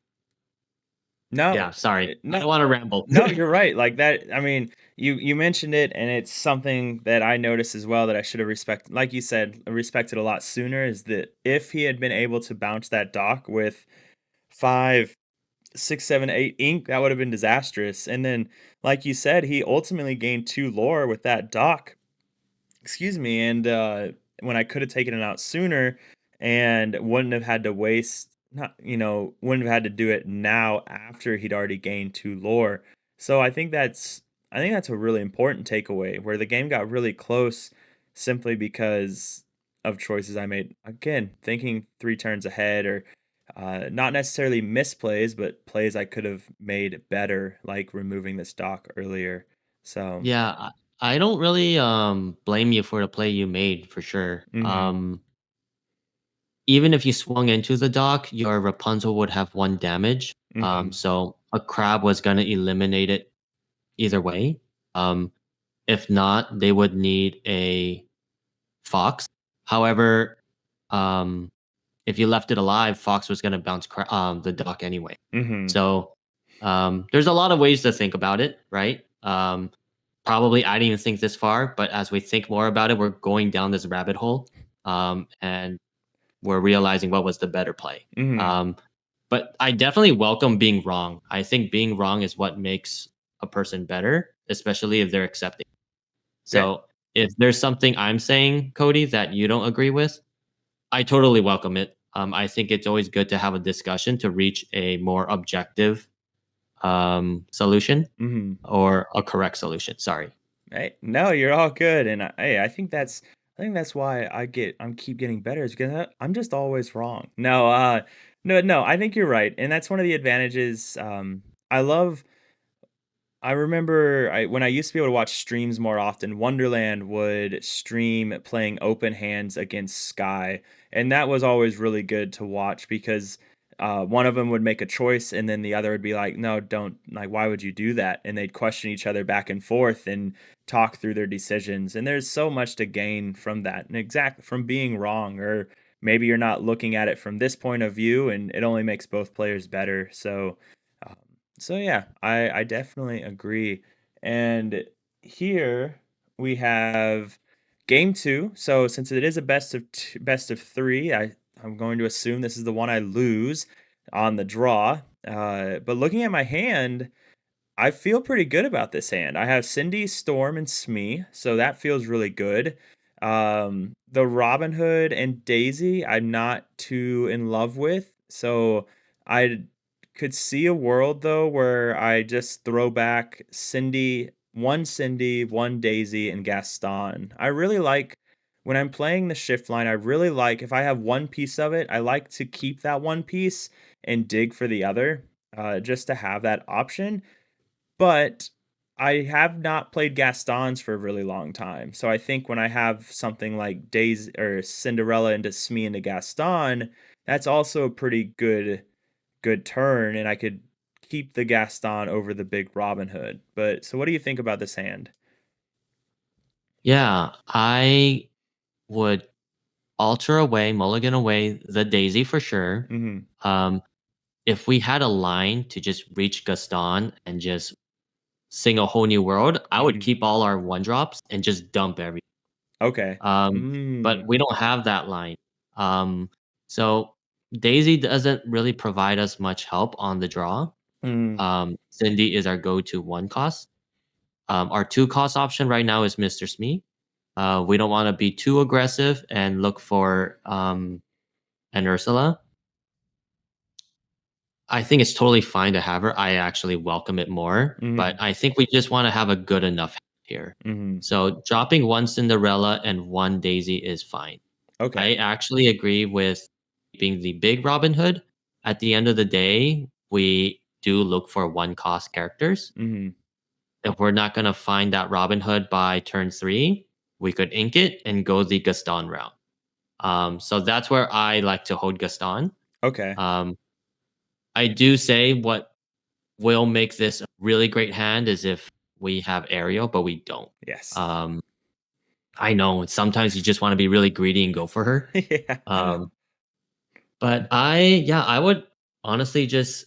No, yeah, sorry, I no, don't want to ramble. no, you're right. Like that, I mean, you mentioned it, and it's something that I noticed as well that I should have respected. Like you said, respected a lot sooner. Is that if he had been able to bounce that dock with 5, 6, 7, 8 ink, that would have been disastrous. And then, like you said, he ultimately gained 2 lore with that dock. Excuse me, and, when I could have taken it out sooner and wouldn't have had to waste not wouldn't have had to do it now after he'd already gained 2 lore. So I think that's a really important takeaway where the game got really close simply because of choices I made. Again, thinking 3 turns ahead or, not necessarily misplays, but plays I could have made better, like removing this dock earlier. So Yeah, I don't really blame you for the play you made for sure. mhm, Even if you swung into the dock, your Rapunzel would have 1 damage. mhm, So a crab was gonna eliminate it either way. Um, if not, they would need a fox. However, um, if you left it alive, fox was gonna bounce the dock anyway. mhm. So there's a lot of ways to think about it, right? Probably I didn't even think this far, but as we think more about it, we're going down this rabbit hole, and we're realizing what was the better play. Mhm. Um, but I definitely welcome being wrong. I think being wrong is what makes a person better, especially if they're accepting. Okay. So if there's something I'm saying, Cody, that you don't agree with, I totally welcome it. I think it's always good to have a discussion to reach a more objective solution Mhm. or a correct solution. Sorry. Hey, no, you're all good, and hey, I think that's why I'm keep getting better is because I'm just always wrong. No, no, I think you're right, and that's one of the advantages. I love I remember when I used to be able to watch streams more often, Wonderland would stream playing open hands against Sky, and that was always really good to watch because one of them would make a choice, and then the other would be like, "No, don't like, why would you do that?" And they'd question each other back and forth and talk through their decisions. And there's so much to gain from that, and exactly from being wrong, or maybe you're not looking at it from this point of view, and it only makes both players better. Um, so yeah, I definitely agree. And here we have game two. So since it is a best of three, I'm going to assume this is the one I lose on the draw. But looking at my hand, I feel pretty good about this hand. I have Cindy, Storm, and Smee, so that feels really good. The Robin Hood and Daisy, I'm not too in love with, so I could see a world though where I just throw back Cindy, one Daisy, and Gaston. I really like when I'm playing the shift line. I really like if I have one piece of it, I like to keep that one piece and dig for the other, just to have that option, but I have not played Gastons for a really long time. So I think when I have something like Days or Cinderella into Smee into Gaston, that's also a pretty good turn, and I could keep the Gaston over the big Robin Hood. But so what do you think about this hand? Yeah, I would alter away, mulligan away the daisy for sure. Mhm. Um, if we had a line to just reach Gaston and just sing a whole new world, I would Mhm. keep all our one drops and just dump every. Okay. Um, but Mm. we don't have that line. Um, so Daisy doesn't really provide us much help on the draw. Mm. Cindy is our go-to one cost. Our two cost option right now is Mr. Smee. We don't want to be too aggressive and look for an Ursula. I think it's totally fine to have her. I actually welcome it more, but Mhm. I think we just want to have a good enough here. Mhm. So dropping one Cinderella and one Daisy is fine. Okay. I actually agree with keeping the big Robin Hood. At the end of the day, we do look for one cost characters. Mhm. If we're not going to find that Robin Hood by turn three, we could ink it and go the Gaston route. So that's where I like to hold Gaston. Okay. Um, I do say what will make this a really great hand is if we have Ariel, but we don't. Yes. Um, I know sometimes you just want to be really greedy and go for her. Yeah. Um, but yeah, I would honestly just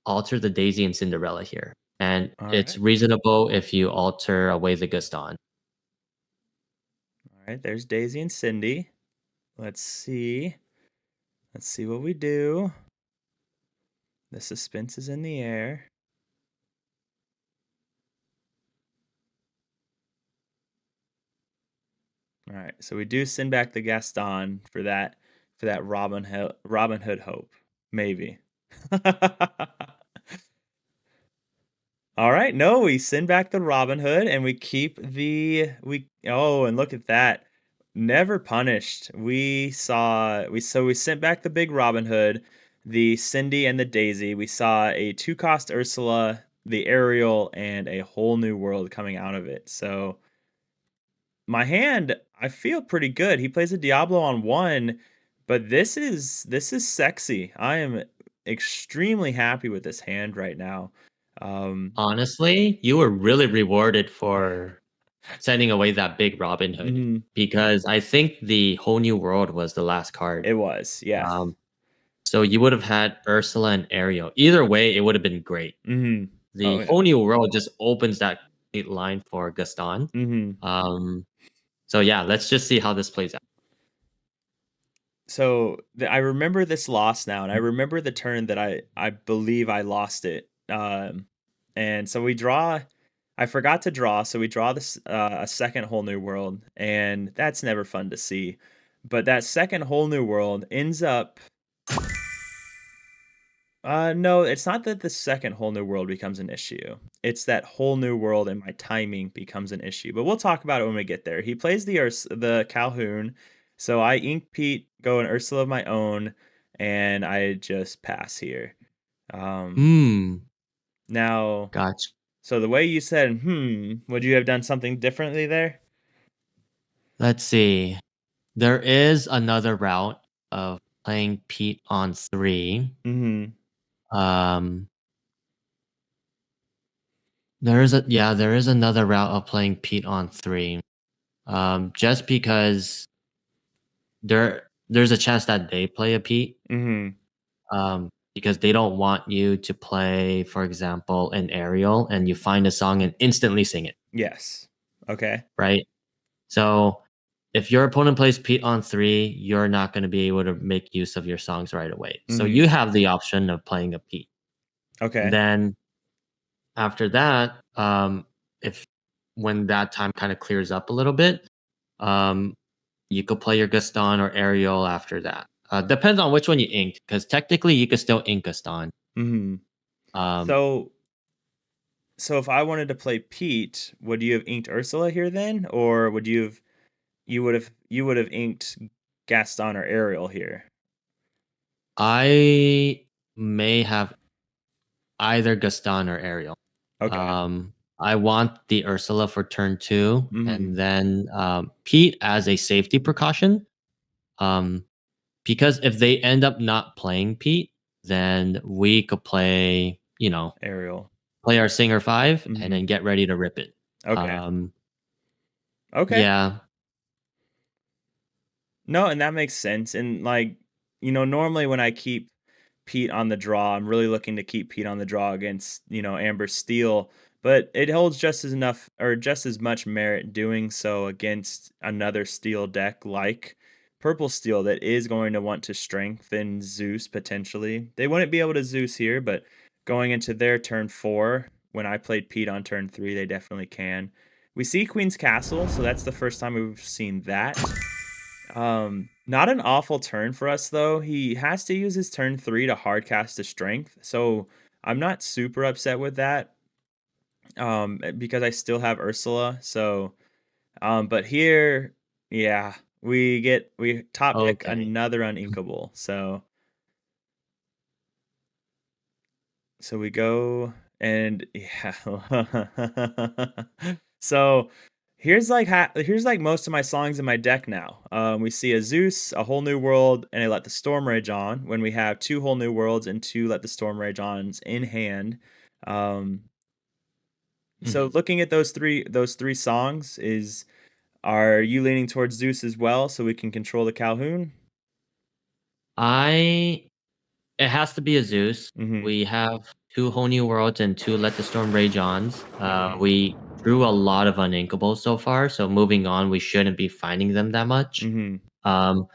alter the Daisy and Cinderella here. And All it's right. reasonable if you alter away the Gaston. All right. There's Daisy and Cindy. Let's see. Let's see what we do. The suspense is in the air. All right, so we do send back the Gaston for that Robin Hood hope, maybe. All right, no, we send back the Robin Hood and we keep the we oh, and look at that. Never punished. We sent back the big Robin Hood, the Cindy and the Daisy. We saw a two cost Ursula, the Ariel, and a whole new world coming out of it. So my hand, I feel pretty good. He plays a Diablo on one, but this is sexy. I am extremely happy with this hand right now. Um, Honestly, you were really rewarded for sending away that big Robin Hood mhm, because I think the whole new world was the last card. it was, yes. Um, so you would have had Ursula and Ariel. Either way, it would have been great. Mhm. The Oh yeah. whole new world just opens that complete line for Gaston. Mhm. Um, so yeah, let's just see how this plays out. I remember this loss now, and I remember the turn that I believe I lost it. And so we draw. I forgot to draw, so we draw this a second whole new world, and that's never fun to see. But that second whole new world ends up. No, it's not that the second whole new world becomes an issue. It's that whole new world and my timing becomes an issue. But we'll talk about it when we get there. He plays the Calhoun, so I ink Pete, go an Ursula of my own, and I just pass here. Um, Hmm. now, Gotcha. so the way you said, would you have done something differently there? Let's see. There is another route of playing Pete on 3. Mm-hmm. Um, there is another route of playing Pete on 3. Just because there's a chance that they play a Pete. Mm-hmm. Because they don't want you to play, for example, an aerial and you find a song and instantly sing it, Yes. Okay. right? So if your opponent plays Pete on 3, you're not going to be able to make use of your songs right away. So Mm-hmm. you have the option of playing a Pete. And Okay. then after that, if when that time kind of clears up a little bit, um, you could play your Gaston or Ariel after that. Depends on which one you inked, because technically you could still ink Gaston. Mm-hmm. Um, So So if I wanted to play Pete, would you have inked Ursula here then, or would you would have inked Gaston or Ariel here? I may have either Gaston or Ariel. Okay. I want the Ursula for turn 2, Mhm. and then Pete as a safety precaution. Um, because if they end up not playing Pete, then we could play, Ariel. play our Singer 5 and Mhm. then get ready to rip it. Okay. Um, Okay. yeah. No, and that makes sense. And like, normally when I keep Pete on the draw, I'm really looking to keep Pete on the draw against, Amber Steel, but it holds just as enough or just as much merit doing so against another steel deck like Purple Steel that is going to want to strengthen Zeus potentially. They wouldn't be able to Zeus here, but going into their turn 4, when I played Pete on turn 3, they definitely can. We see Queen's Castle, so that's the first time we've seen that. Not an awful turn for us though. He has to use his turn 3 to hard cast a strength, so I'm not super upset with that. Because I still have Ursula. So, but here, yeah, we top deck Okay. another uninkable. So we go and yeah. So here's like most of my songs in my deck now. We see a Zeus, a whole new world, and a Let the Storm Rage On. When we have two whole new worlds and two Let the Storm Rage Ons in hand. Um, so Mhm. looking at those three songs, are you leaning towards Zeus as well, so we can control the Calhoun? I It has to be a Zeus. Mm-hmm. We have 2 Whole New Worlds and 2 Let the Storm Rage Ons. Mm-hmm. We drew a lot of uninkables so far, so moving on, we shouldn't be finding them that much. Mm-hmm. Um,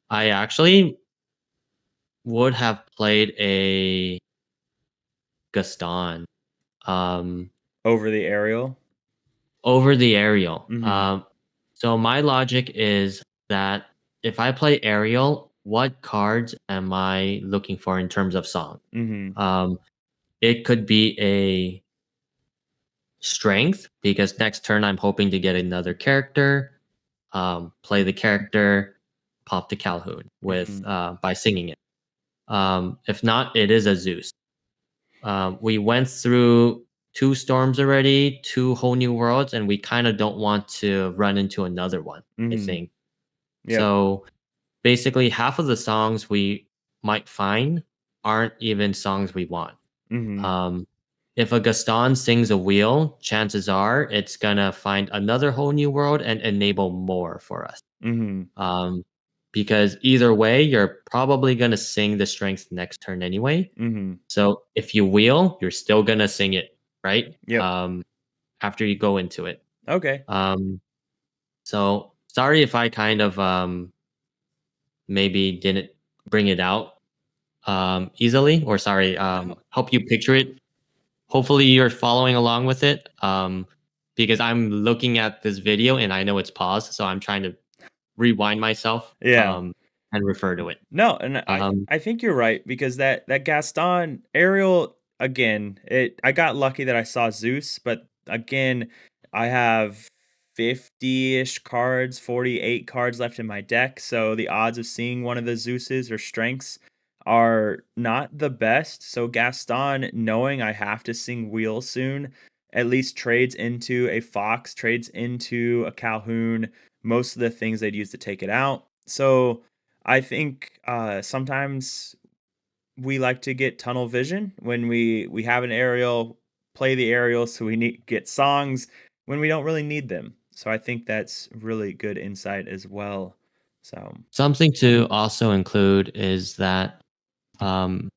I actually would have played a Gaston um, Over the aerial. over the Ariel. Mm-hmm. So my logic is that if I play Ariel, what cards am I looking for in terms of song? Mm-hmm. Um, it could be a strength because next turn I'm hoping to get another character, play the character, pop the Calhoun with Mm-hmm. by singing it. If not, it is a Zeus. We went through 2 storms already, 2 whole new worlds, and we kind of don't want to run into another one. I Mm-hmm. think Yep. so. Basically, half of the songs we might find aren't even songs we want. Mhm. Um, if a Gaston sings a wheel, chances are it's gonna find another whole new world and enable more for us. Mhm. Um, because either way, you're probably gonna sing the strength next turn anyway. Mhm. So if you wheel, you're still gonna sing it, right? Yep. After you go into it. Okay. Um, so sorry if I kind of maybe didn't bring it out easily, or sorry, No. help you picture it. Hopefully, you're following along with it, because I'm looking at this video and I know it's paused, so I'm trying to rewind myself Yeah. and refer to it. No, and Um, I think you're right because that Gaston Ariel again, it I got lucky that I saw Zeus, but again, I have 50-ish cards, 48 cards left in my deck, so the odds of seeing one of the Zeuses or strengths are not the best. So Gaston, knowing I have to sing Wheel soon, at least trades into a Fox, trades into a Calhoun, most of the things they'd use to take it out. So I think sometimes we like to get tunnel vision when we have an aerial, play the aerial, so we need get songs when we don't really need them. So I think that's really good insight as well. So, Something to also include is that um,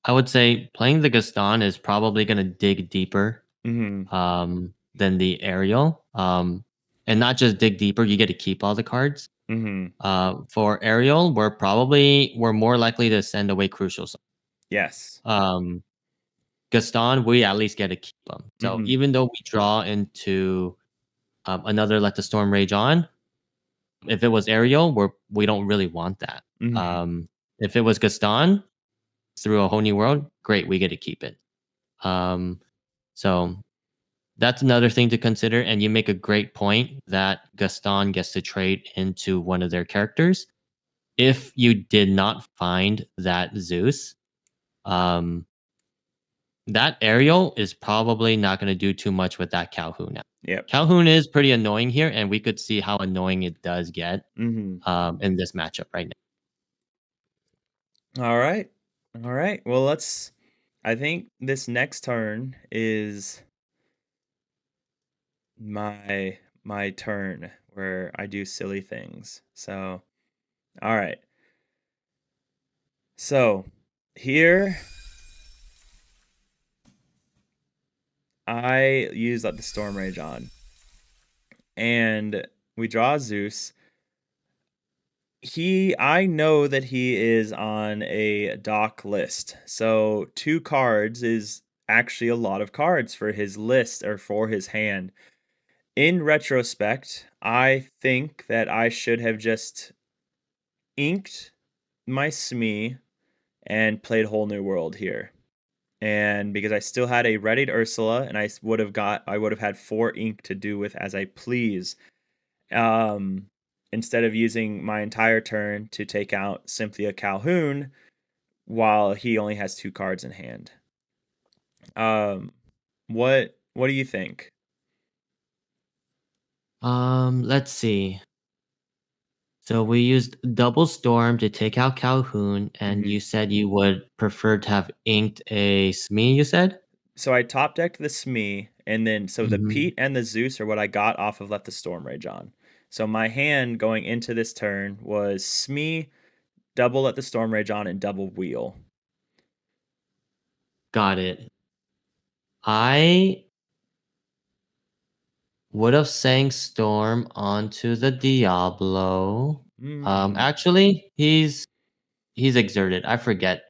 I would say playing the Gaston is probably going to dig deeper mm-hmm, than the Aerial. And not just dig deeper, you get to keep all the cards. mm-hmm, For Aerial, we're more likely to send away crucial. yes, Um, Gaston, we at least get to keep them. So mm-hmm, even though we draw into another Let the Storm Rage On, if it was Ariel, we don't really want that. mm-hmm, Um, if it was Gaston through a whole new world, great, we get to keep it. Um, so that's another thing to consider. And you make a great point that Gaston gets to trade into one of their characters. If you did not find that Zeus, um, that Ariel is probably not going to do too much with that Calhoun now. yep, Calhoun is pretty annoying here, and we could see how annoying it does get mm-hmm. in this matchup right now. All right, all right. Well, let's. I think this next turn is my turn where I do silly things. So, all right. So, here I use Let the Storm Rage on, and we draw Zeus. I know that he is on a dock list. So, 2 cards is actually a lot of cards for his list or for his hand. In retrospect, I think that I should have just inked my Smee and played Whole New World here. And because I still had a readied Ursula, and I would have had 4 ink to do with as I please. Um, Instead of using my entire turn to take out Cynthia Calhoun, while he only has 2 cards in hand. Um, what do you think? Let's see. So we used Double Storm to take out Calhoun, and Hmm. you said you would prefer to have inked a Smee, you said? So I top decked the Smee, and then so the Mhm. Pete and the Zeus are what I got off of Let the Storm Rage on. So my hand going into this turn was Smee, double Let the Storm Rage on, and double Wheel. Got it. I would have sang Storm onto the Diablo. Mm. Actually, he's exerted. I forget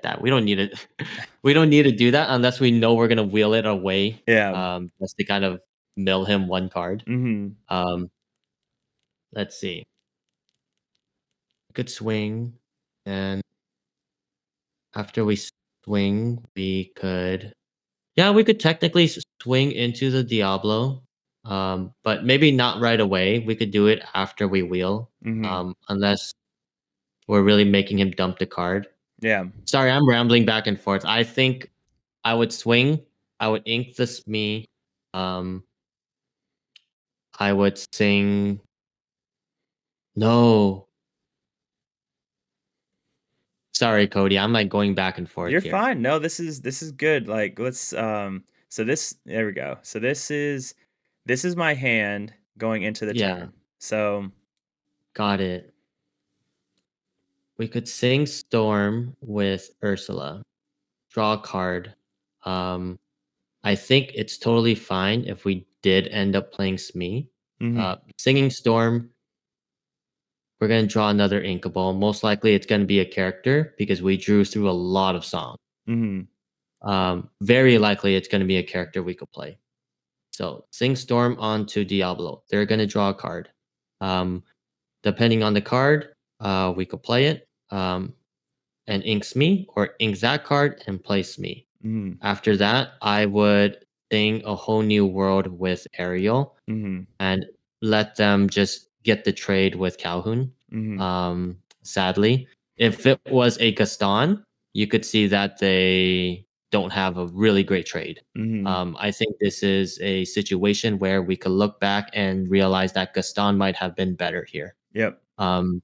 that. We don't need it. We don't need to do that unless we know we're gonna wheel it away. Yeah. Just to kind of mill him one card. Hmm. Um, let's see. Good swing, and after we swing, we could technically swing into the Diablo, but maybe not right away. We could do it after we wheel, Hmm. unless we're really making him dump the card. Yeah. Sorry, I'm rambling back and forth. I think I would swing. I would ink the Smee. Um, I would sing. No, sorry, Cody. I'm like going back and forth You're here. fine. No, this is good. Like let's so this there we go. So this is my hand going into the Yeah, turn. So, got it. We could sing Storm with Ursula. Draw a card. Um, I think it's totally fine if we did end up playing Smee. mhm. Singing Storm We're gonna draw another Inkable. Most likely, it's gonna be a character because we drew through a lot of songs. Mhm. Very likely, it's gonna be a character we could play. So Sing Storm onto Diablo. They're gonna draw a card. Um, Depending on the card, we could play it and inks me or ink that card and place me. Mhm. After that, I would sing a whole new world with Ariel Mhm. and let them just get the trade with Calhoun. Mhm. Sadly, if it was a Gaston, you could see that they don't have a really great trade. Mhm. I think this is a situation where we could look back and realize that Gaston might have been better here. Yep. Um,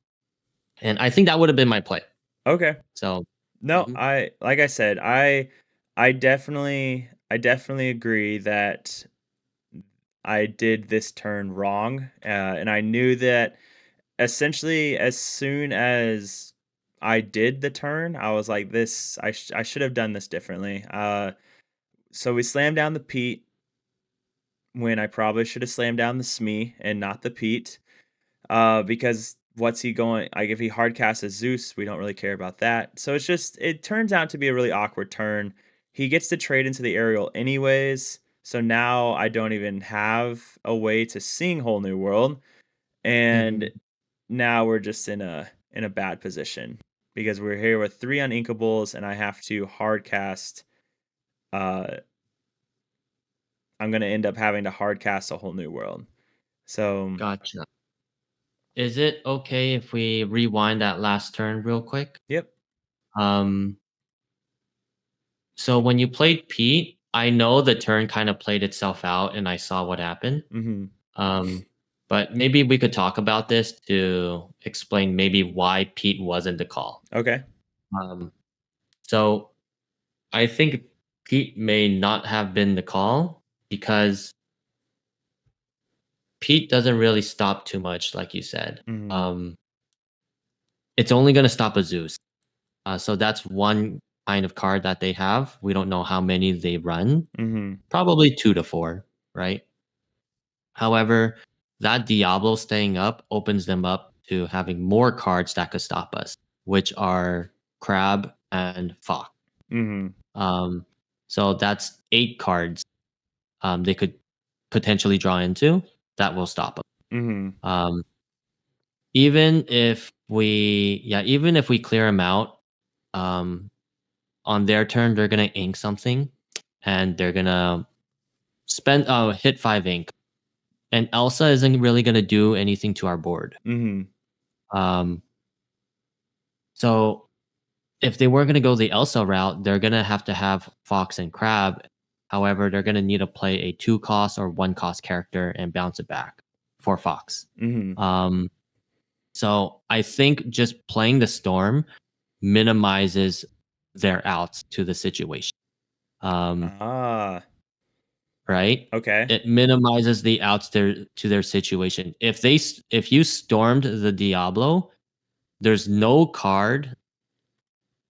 and I think that would have been my play. Okay. So, No, mhm, I like I said, I definitely agree that I did this turn wrong, and I knew that essentially as soon as I did the turn, I was like, "This, I should have done this differently." So we slammed down the Pete when I probably should have slammed down the Smee and not the Pete. Because what's he going like if he hard casts a Zeus, we don't really care about that. So it turns out to be a really awkward turn. He gets to trade into the aerial anyways. So now I don't even have a way to sing Whole New World. And mhm. now we're just in a bad position because we're here with three uninkables and I have to hard cast uh I'm gonna end up having to hard cast a Whole New World. So Gotcha. Is it okay if we rewind that last turn real quick? yep. Um, so when you played Pete, I know the turn kind of played itself out and I saw what happened. Mm-hmm. Um, but maybe we could talk about this to explain maybe why Pete wasn't the call. Okay. Um, so I think Pete may not have been the call because Pete doesn't really stop too much, like you said. Mm-hmm. Um, it's only going to stop a Zeus. So that's one kind of card that they have. We don't know how many they run. Mm-hmm. Probably 2 to 4, right? However, that Diablo staying up opens them up to having more cards that could stop us, which are Crab and Fox. Mm-hmm. Um, so that's 8 cards they could potentially draw into that will stop them. Mhm. Um, even if we clear them out, um, on their turn, they're gonna ink something, and they're gonna spend hit 5 ink, and Elsa isn't really gonna do anything to our board. Mhm. Um, so if they were gonna go the Elsa route, they're gonna have to have Fox and Crab. However, they're gonna need to play a 2 cost or 1 cost character and bounce it back for Fox. Mhm. Um, so I think just playing the Storm minimizes their outs to the situation. Um, Ah, right? okay. It minimizes the outs to their situation. If you stormed the Diablo, there's no card,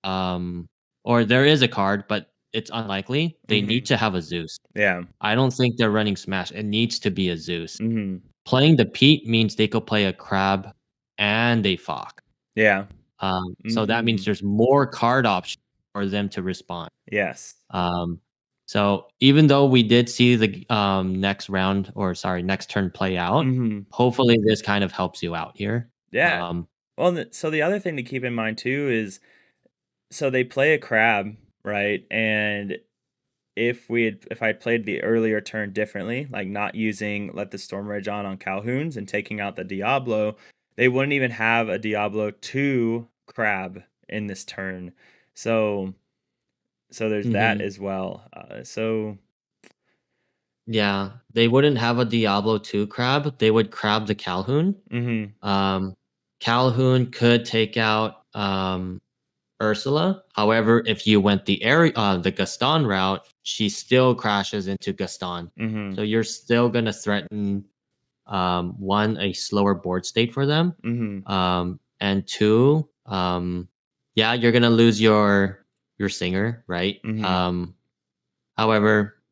um, or there is a card, but it's unlikely. They need Mhm. to have a Zeus. Yeah. I don't think they're running Smash. It needs to be a Zeus. Mhm. Playing the Pete means they could play a Crab and a Fox. Yeah. So that means Mhm. there's more card options for them to respond. Yes. Um, so even though we did see the next round or sorry, next turn play out, Mhm. hopefully this kind of helps you out here. Yeah. Um, Well, so the other thing to keep in mind too is so they play a crab, right? And if I played the earlier turn differently, like not using let the storm rage on Calhoun's and taking out the Diablo, they wouldn't even have a Diablo 2 crab in this turn. So there's that mhm. as well. So Yeah, they wouldn't have a Diablo 2 crab. They would crab the Calhoun. mhm. Um, Calhoun could take out Ursula. However, if you went the Gaston route, she still crashes into Gaston. So Mhm. you're still gonna threaten one a slower board state for them, Mhm. and two, yeah, you're gonna lose your singer, right? Mhm. However,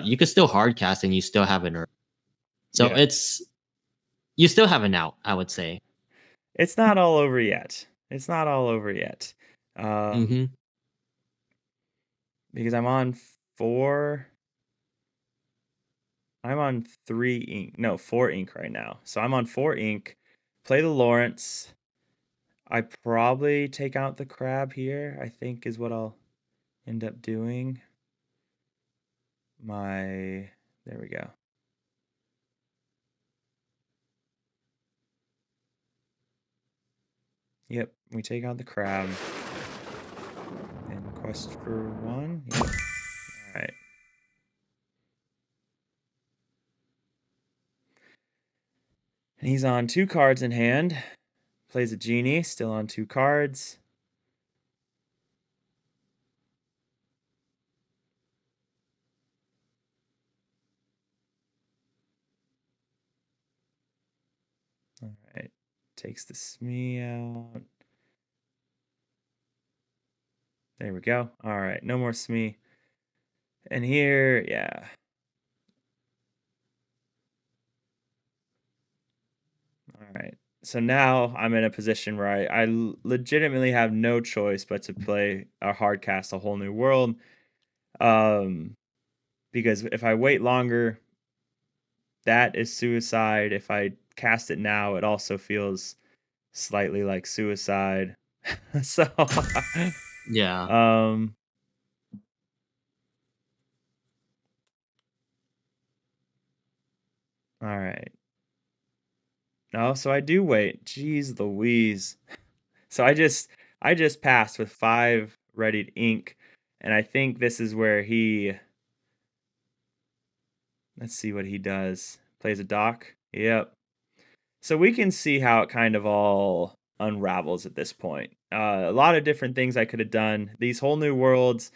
you could still hard cast and you still have an Earth. So Yeah. it's you still have an out, I would say. It's not all over yet. It's not all over yet. Mm-hmm. Because I'm on 4 I'm on 3 ink. No, 4 ink right now. So I'm on 4 ink. Play the Lawrence. I probably take out the crab here, I think is what I'll end up doing. There we go. Yep, we take out the crab. And quest for 1. Yep. All right. And he's on 2 cards in hand. Plays a genie, still on 2 cards. All right. Takes the Smee out. There we go. All right, no more Smee. And here, yeah. All right. So now I'm in a position where I legitimately have no choice but to play a hard cast a whole new world. Um, because if I wait longer, that is suicide. If I cast it now, it also feels slightly like suicide. So, Yeah. um, all right. Oh, so I do wait. Jeez Louise. So I just passed with 5 readied ink, and I think this is where he let's see what he does. Plays a dock. Yep. So we can see how it kind of all unravels at this point. A lot of different things I could have done. These whole new worlds.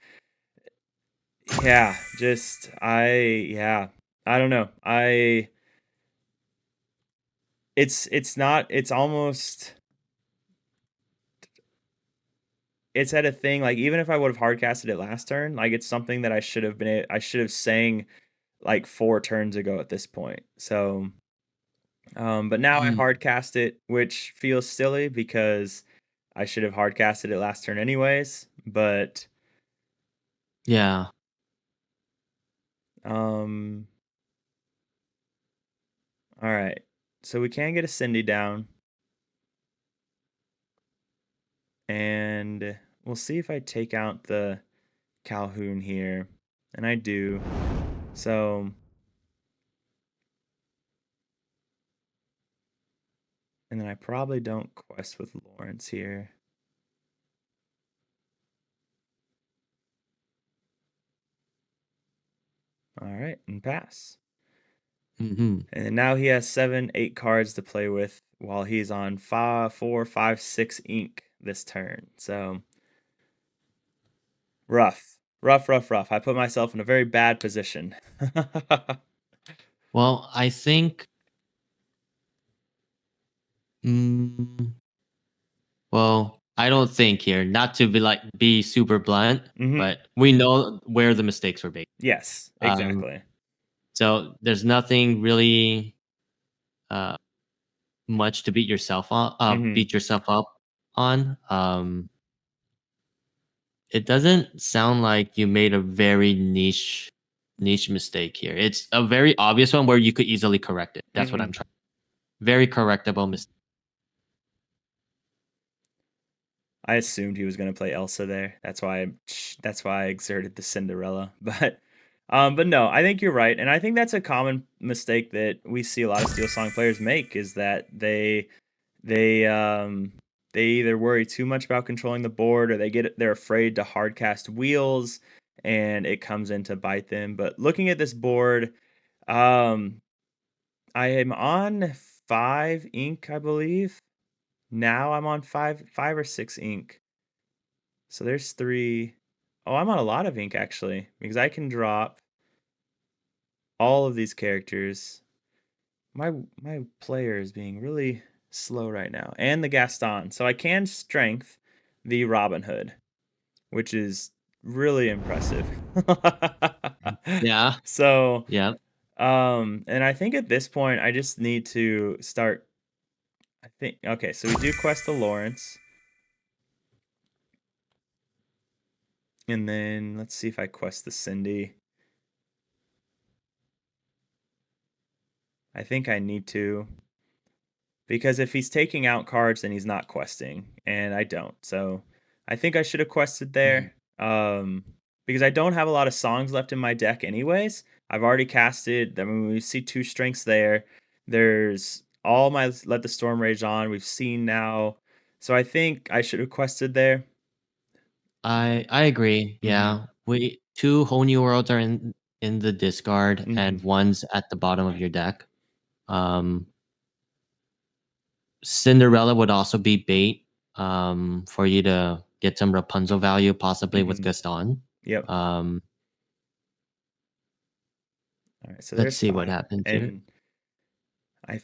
Yeah, yeah. I don't know. It's not it's almost it's at a thing like even if I would have hardcasted it last turn, like it's something that I should have sang like 4 turns ago at this point. So, but now I Mm. hardcast it, which feels silly because I should have hardcasted it last turn anyways. But Yeah. um, all right. So we can get a Cindy down, and we'll see if I take out the Calhoun here, and I do. So, and then I probably don't quest with Lawrence here. All right, and pass. Mm-hmm. And now he has 7, 8 cards to play with while he's on 5, 4, 5, 6 ink this turn. So rough. Rough, rough, rough. I put myself in a very bad position. Well, I think. Mm, well, I don't think here. Not to be super blunt, Hmm. but we know where the mistakes were made. Yes, Um, exactly. so there's nothing really uh much to Hmm. beat yourself up on. It doesn't sound like you made a very niche mistake here. It's a very obvious one where you could easily correct it. That's what I'm Hmm. trying. Very correctable mistake. I assumed he was going to play Elsa there. That's why I exerted the Cinderella. But no, I think you're right, and I think that's a common mistake that we see a lot of Steel Song players make is that They um they either worry too much about controlling the board or they're afraid to hardcast wheels and it comes in to bite them. But looking at this board, um I am on 5 ink, I believe. Now I'm on 5 or 6 ink. So there's 3. Oh, I'm on a lot of ink actually because I can drop all of these characters. My player is being really slow right now, and the Gaston. So I can strength the Robin Hood, which is really impressive. Yeah. So, Yeah. and I think at this point I just need to start I think okay, so we do quest the Lawrence. And then let's see if I quest the Cindy. I think I need to because if he's taking out cards, then he's not questing, and I don't. So I think I should have quested Mhm. there. Because I don't have a lot of songs left in my deck, anyways. I've already casted. I mean, we see two strengths there. There's all my Let the Storm Rage On. We've seen now, so I think I should have quested there. I agree. Mm-hmm. Yeah. We two whole new worlds are in the discard Mm-hmm. and one's at the bottom of your deck. Um Cinderella would also be bait for you to get some Rapunzel value possibly with Mm-hmm. Gaston. Yep. Um All right. So let's there's see what five, happens here. and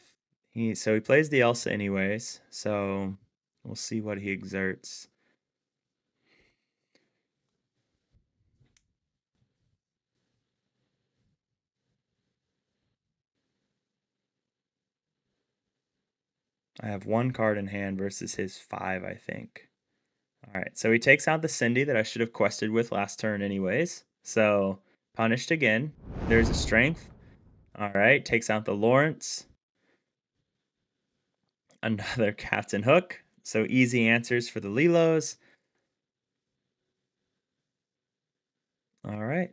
he plays the Elsa anyways. So we'll see what he exerts. I have one card in hand versus his five, I think. All right, so he takes out the Cindy that I should have quested with last turn, anyways. So punished again. There's a strength. All right, takes out the Lawrence. Another Captain Hook. So easy answers for the Lilos. All right.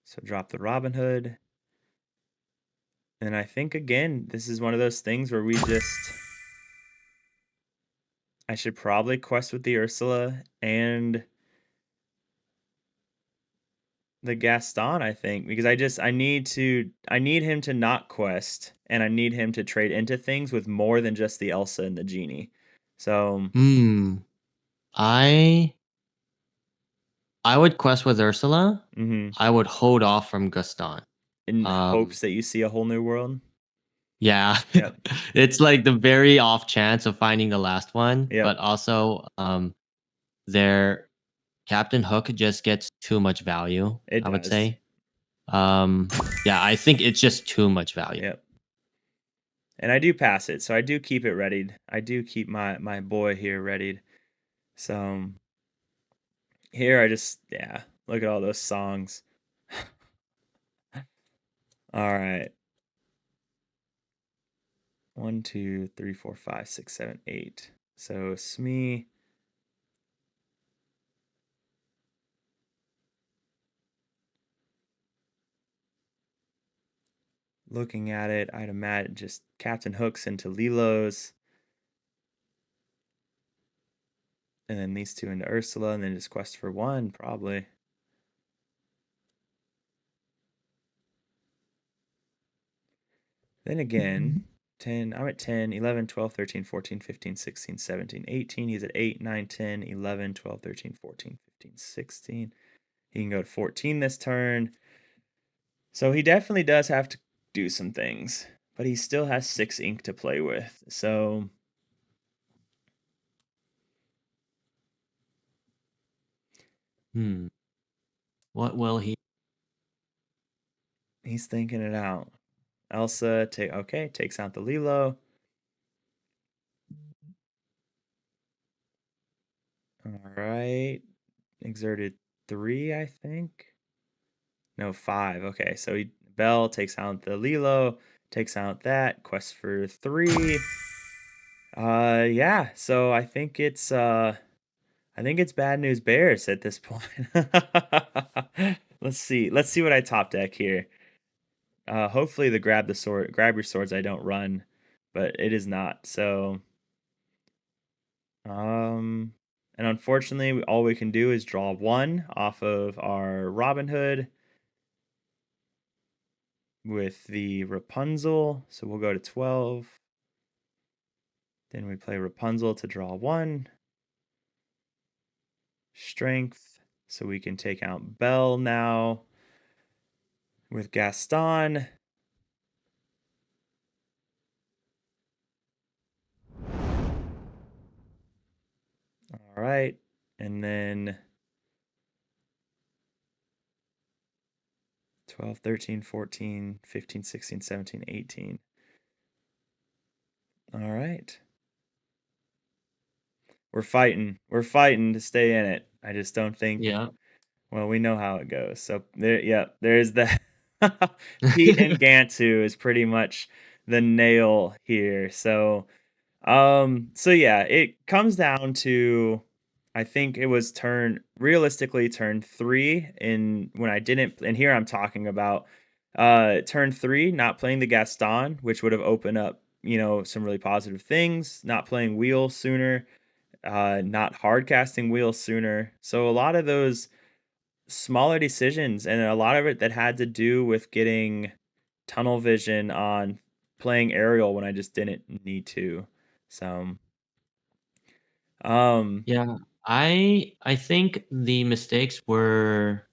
So drop the Robin Hood. And I think, again, this is one of those things where we just. I should probably quest with the Ursula and the Gaston, I think, because I need him to not quest, and I need him to trade into things with more than just the Elsa and the genie. So, Hmm. I I would quest with Ursula. mhm, I would hold off from Gaston. in Um hopes that you see a whole new world. yeah. Yep, It's like the very off chance of finding the last one, yep, but also their Captain Hook just gets too much value, it I would does. say. Yeah, I think it's just too much value. Yep, and I do pass it, so I do keep it readied. I do keep my boy here readied. So here I just look at all those songs. All right, 1, 2, 3, 4, 5, 6, 7, 8. So Smee. Looking at it, I'd imagine just Captain Hooks into Lilo's, and then these two into Ursula, and then just quest for one, probably. Then again, 10, I'm at 10, 11, 12, 13, 14, 15, 16, 17, 18. He's at 8, 9, 10, 11, 12, 13, 14, 15, 16. He can go to 14 this turn. So he definitely does have to do some things, but he still has 6 ink to play with. So Hmm. What will he he's thinking it out. Elsa takes out the Lilo. All right. Exerted 3, I think. No, 5. Okay, so Bell takes out the Lilo, takes out that, quest for 3. Yeah, so I think it's bad news bears at this point. Let's see. Let's see what I top deck here. Hopefully the grab your swords I don't run, but it is not. So, um and unfortunately, all we can do is draw 1 off of our Robin Hood with the Rapunzel. So we'll go to 12. Then we play Rapunzel to draw 1. Strength. So we can take out Belle now with Gaston. All right. And then 12, 13, 14, 15, 16, 17, 18. All right. We're fighting. We're fighting to stay in it. I just don't think, Yeah. well, we know how it goes. So there, yeah, there's that. Pete and Gantu is pretty much the nail here. So yeah, it comes down to, I think it was turn 3 in when I didn't, and here I'm talking about turn 3 not playing the Gaston, which would have opened up, some really positive things, not playing wheel sooner, not hard casting wheel sooner. So a lot of those smaller decisions, and a lot of it that had to do with getting tunnel vision on playing aerial when I just didn't need to. So, um, Yeah. I think the mistakes were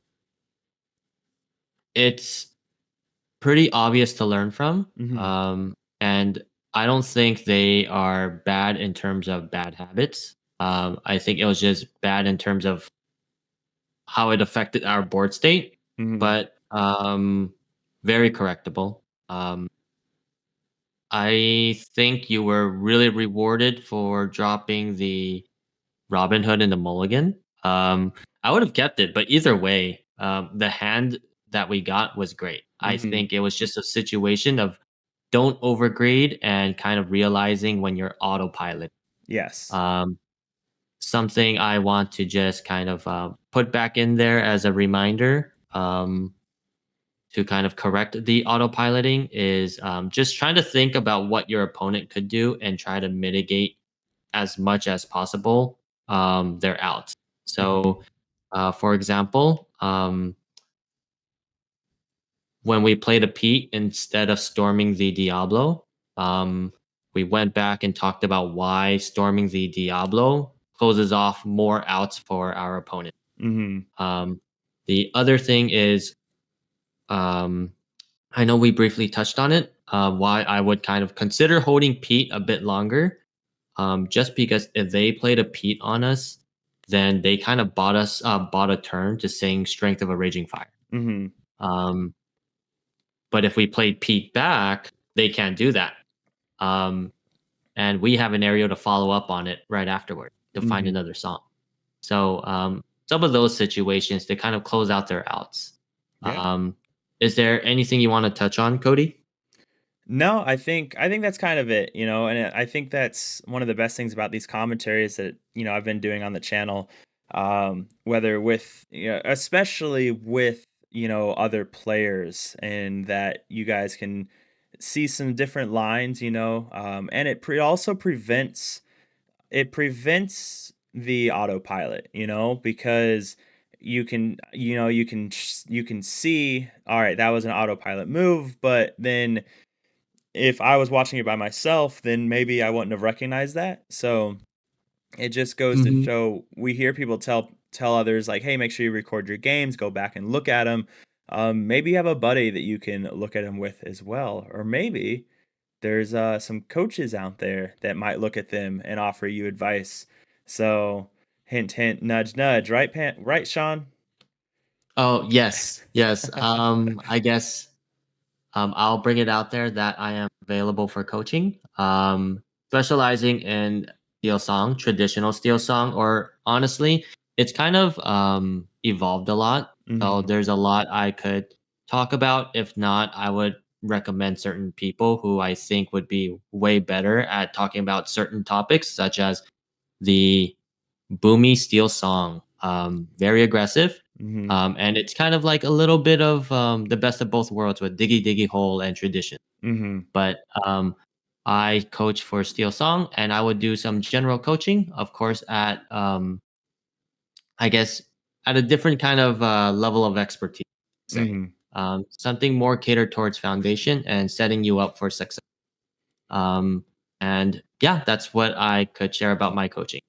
it's pretty obvious to learn from. mhm, And I don't think they are bad in terms of bad habits. I think it was just bad in terms of how it affected our board state, mhm, but very correctable. Um, I think you were really rewarded for dropping the Robin Hood and the Mulligan. I would have kept it, but either way, the hand that we got was great. I mhm, think it was just a situation of don't overgrade and kind of realizing when you're autopilot. yes, Um, Something I want to just kind of put back in there as a reminder to kind of correct the autopiloting is just trying to think about what your opponent could do and try to mitigate as much as possible their outs. mhm, So, for example, when we played a Pete instead of storming the Diablo, we went back and talked about why storming the Diablo closes off more outs for our opponent. mhm, Um, the other thing is, um, I know we briefly touched on it, why I would kind of consider holding Pete a bit longer, just because if they played a Pete on us, then they kind of bought a turn to saying Strength of a Raging Fire. mhm, Um, but if we played Pete back, they can't do that. Um, and we have an area to follow up on it right afterward to find mhm. another song. So some of those situations to kind of close out their outs. Yeah. Um, is there anything you want to touch on, Cody? No, I think that's kind of it, and I think that's one of the best things about these commentaries that, I've been doing on the channel, whether with, especially with, other players, and that you guys can see some different lines, and also prevents the autopilot, because you can see, all right, that was an autopilot move, but then if I was watching it by myself, then maybe I wouldn't have recognized that. So it just goes to Hmm. show, we hear people tell others like, "Hey, make sure you record your games, go back and look at them." Maybe you have a buddy that you can look at them with as well, or maybe there's some coaches out there that might look at them and offer you advice. So hint, hint, nudge, nudge, right, right, Sean? Oh yes, yes. I guess I'll bring it out there that I am available for coaching, specializing in steel song, traditional steel song, or honestly, it's kind of evolved a lot. So Mhm, there's a lot I could talk about. If not, I would recommend certain people who I think would be way better at talking about certain topics, such as the boomy steel song. Very aggressive. mhm, And it's kind of like a little bit of the best of both worlds with Diggy Diggy Hole and tradition. mhm, But I coach for Steel Song and I would do some general coaching, of course, at I guess at a different kind of level of expertise, say. mhm. Something more catered towards foundation and setting you up for success. Um, and yeah, that's what I could share about my coaching.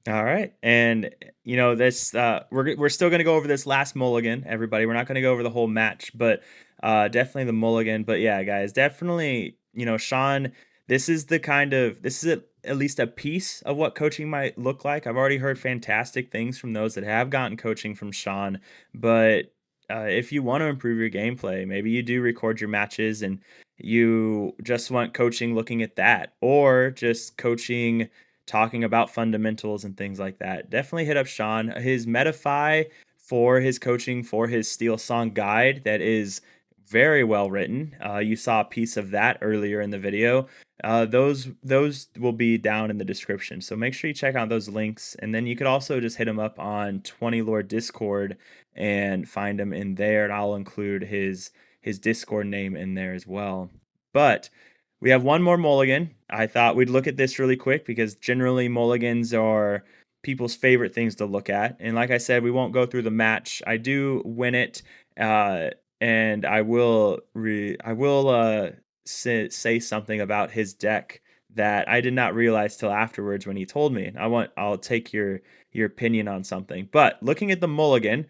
All right. And this we're still going to go over this last mulligan, everybody. We're not going to go over the whole match, but definitely the mulligan. But yeah, guys, definitely, Sean, this is at least a piece of what coaching might look like. I've already heard fantastic things from those that have gotten coaching from Sean, but if you want to improve your gameplay, maybe you do record your matches and you just want coaching looking at that, or just coaching talking about fundamentals and things like that, definitely hit up Shawn. His Metafy for his coaching for his SteelSong guide that is very well written. You saw a piece of that earlier in the video. Those will be down in the description, so make sure you check out those links. And then you could also just hit him up on 20 Lord Discord and find him in there, and I'll include his Discord name in there as well. But we have one more mulligan. I thought we'd look at this really quick because generally mulligans are people's favorite things to look at. And like I said, we won't go through the match. I do win it, uh, and I will say something about his deck that I did not realize till afterwards when he told me. I'll take your opinion on something. But looking at the mulligan,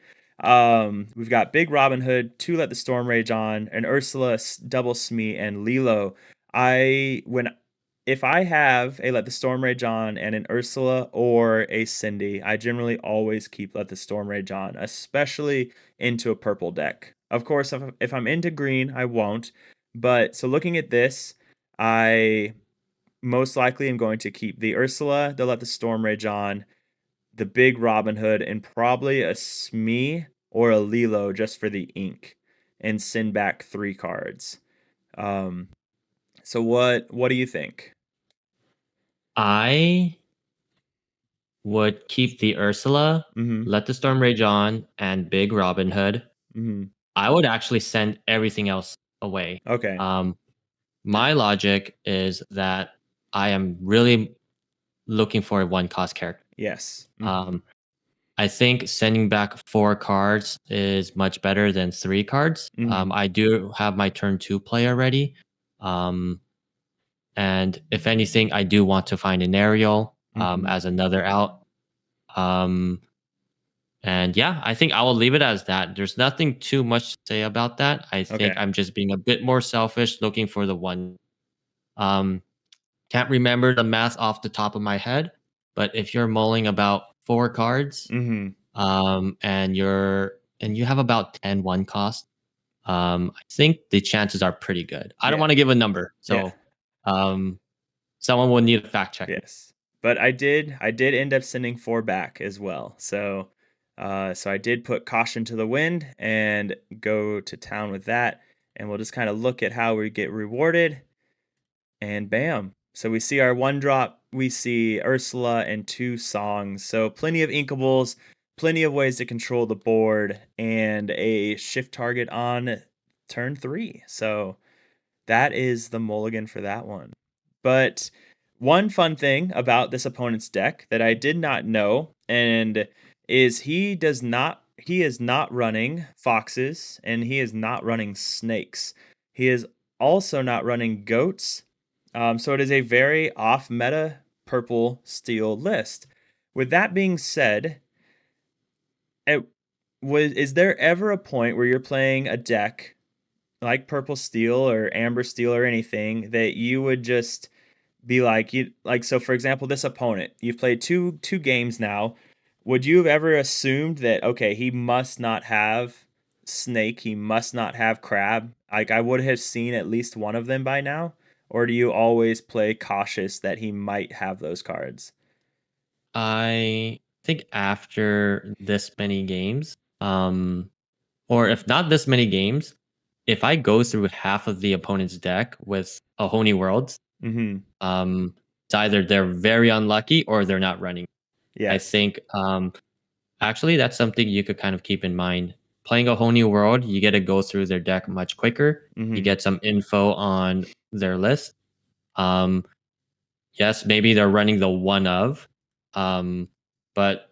we've got Big Robin Hood, two Let the Storm Rage On, an Ursula, Double Smee, and Lilo. I when If I have a Let the Storm Rage On and an Ursula or a Cindy, I generally always keep Let the Storm Rage On, especially into a purple deck. Of course, if I'm into green, I won't. But so looking at this, I most likely am going to keep the Ursula, the Let the Storm Rage On, the Big Robin Hood, and probably a Smee or a Lilo just for the ink, and send back 3 cards. Um, so what do you think? I would keep the Ursula, Mm-hmm. Let the Storm Rage On, and Big Robin Hood. Mm-hmm. I would actually send everything else away. Okay. Um, my logic is that I am really looking for a one cost character. Yes. Mm-hmm. Um, I think sending back 4 cards is much better than 3 cards. Mm-hmm. I do have my turn 2 play already. Um, and if anything, I do want to find an Ariel Mm-hmm. as another out. Um, and yeah, I think I will leave it as that. There's nothing too much to say about that. I think Okay. I'm just being a bit more selfish, looking for the one. Um, can't remember the math off the top of my head, but if you're mulling about 4 cards, Mm-hmm. and you have about 10 cost, I think the chances are pretty good. I don't Yeah. want to give a number, Yeah. so um, someone will need to fact check me. Yes. But I did end up sending 4 back as well. So I did put caution to the wind and go to town with that. And we'll just kind of look at how we get rewarded. And bam. So we see our 1 drop, we see Ursula and 2 songs. So plenty of inkables, plenty of ways to control the board, and a shift target on turn 3. So that is the mulligan for that one. But one fun thing about this opponent's deck that I did not know, and is he is not running foxes, and he is not running snakes. He is also not running goats. So it is a very off meta purple steel list. With that being said, it is there ever a point where you're playing a deck like purple steel or amber steel or anything that you would just be like, you like, so for example, this opponent, you've played two games now, would you have ever assumed that, okay, he must not have snake, he must not have crab, like I would have seen at least one of them by now? Or do you always play cautious that he might have those cards? I think after this many games, or if not this many games, if I go through half of the opponent's deck with a Honey Worlds, Mm-hmm. it's either they're very unlucky or they're not running. I Yes. think actually that's something you could kind of keep in mind. Playing a whole new world, you get to go through their deck much quicker. You Mm-hmm. get some info on their list. Um, yes, maybe they're running the one of, but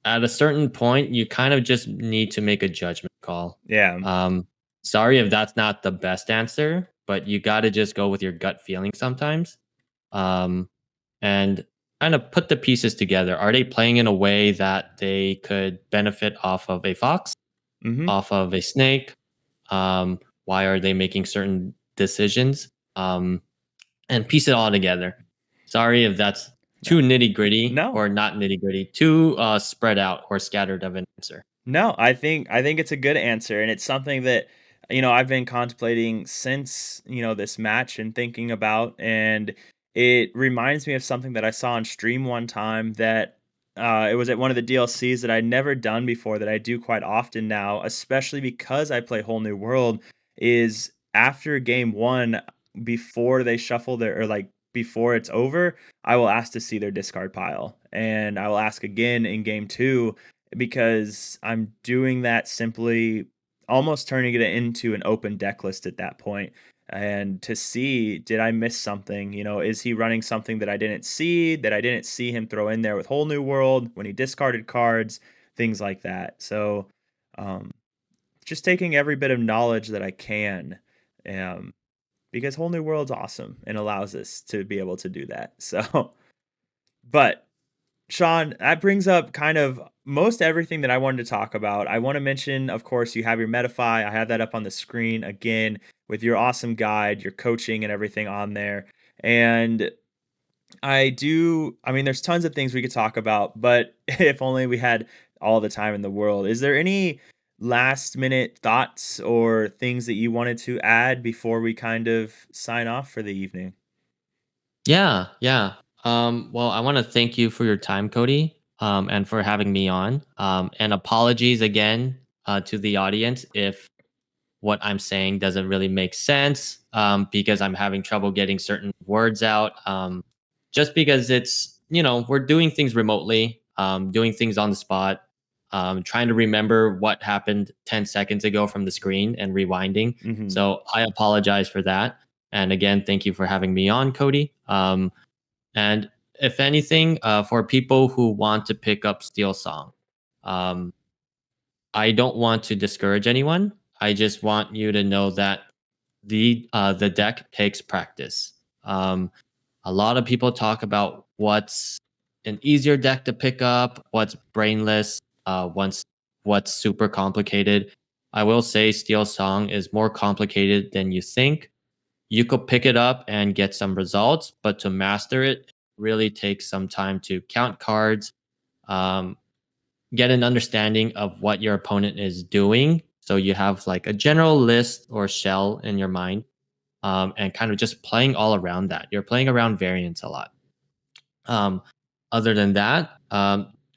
at a certain point, you kind of just need to make a judgment call. Yeah. Um, sorry if that's not the best answer, but you got to just go with your gut feeling sometimes. Um, and kind of put the pieces together. Are they playing in a way that they could benefit off of a fox, Mm-hmm. off of a snake? Why are they making certain decisions? And piece it all together. Sorry if that's No. too nitty gritty No. or not nitty gritty, too spread out or scattered of an answer. No, I think it's a good answer, and it's something that I've been contemplating since, this match and thinking about, and it reminds me of something that I saw on stream one time that it was at one of the DLCs that I'd never done before that I do quite often now, especially because I play Whole New World, is after game one, before they shuffle their, or like before it's over, I will ask to see their discard pile. And I will ask again in game two because I'm doing that simply almost turning it into an open deck list at that point and to see, did I miss something? Is he running something that I didn't see him throw in there with Whole New World when he discarded cards, things like that. So um, just taking every bit of knowledge that I can, um, because Whole New World's awesome and allows us to be able to do that. So, but Shawn, that brings up kind of most everything that I wanted to talk about. I want to mention, of course, you have your Metafy. I have that up on the screen again with your awesome guide, your coaching, and everything on there. And I mean, there's tons of things we could talk about, but if only we had all the time in the world. Is there any last minute thoughts or things that you wanted to add before we kind of sign off for the evening? Yeah, yeah. Well, I want to thank you for your time, Cody, and for having me on. And apologies again to the audience if what I'm saying doesn't really make sense, because I'm having trouble getting certain words out. Just because we're doing things remotely, doing things on the spot, trying to remember what happened 10 seconds ago from the screen and rewinding. Hmm. So I apologize for that. And again, thank you for having me on, Cody. And if anything, for people who want to pick up SteelSong, um, I don't want to discourage anyone. I just want you to know that the deck takes practice. Um, a lot of people talk about what's an easier deck to pick up, what's brainless, what's super complicated. I will say Steel Song is more complicated than you think. You could pick it up and get some results, but to master it really takes some time to count cards, um, get an understanding of what your opponent is doing. So you have like a general list or shell in your mind, and kind of just playing all around that. You're playing around variants a lot. Um, Other than that,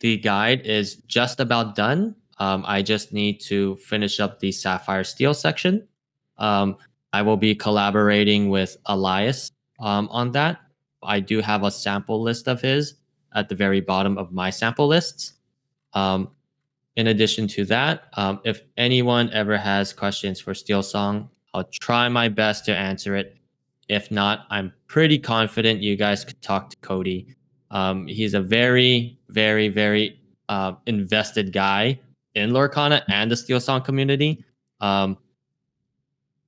the guide is just about done. I just need to finish up the Sapphire Steel section. Um, I will be collaborating with Elias on that. I do have a sample list of his at the very bottom of my sample lists. Um, in addition to that, if anyone ever has questions for Steel Song, I'll try my best to answer it. If not, I'm pretty confident you guys could talk to Cody. He's a very, very, very invested guy in Lorcana and the Steel Song community. Um,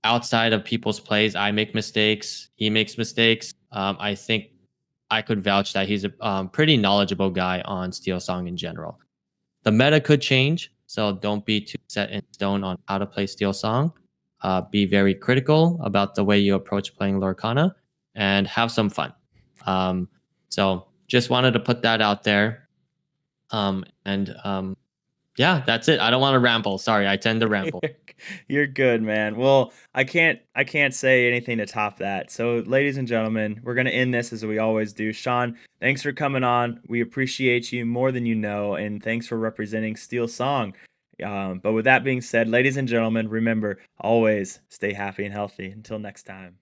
Outside of people's plays, I make mistakes. He makes mistakes. I think I could vouch that he's a pretty knowledgeable guy on Steel Song in general. The meta could change, so don't be too set in stone on how to play Steel Song. Be very critical about the way you approach playing Lorcana and have some fun. Um, so just wanted to put that out there. And Yeah, that's it. I don't want to ramble. Sorry, I tend to ramble. You're good, man. Well, I can't say anything to top that. So, ladies and gentlemen, we're gonna end this as we always do. Shawn, thanks for coming on. We appreciate you more than you know, and thanks for representing Steel Song. But with that being said, ladies and gentlemen, remember always stay happy and healthy. Until next time.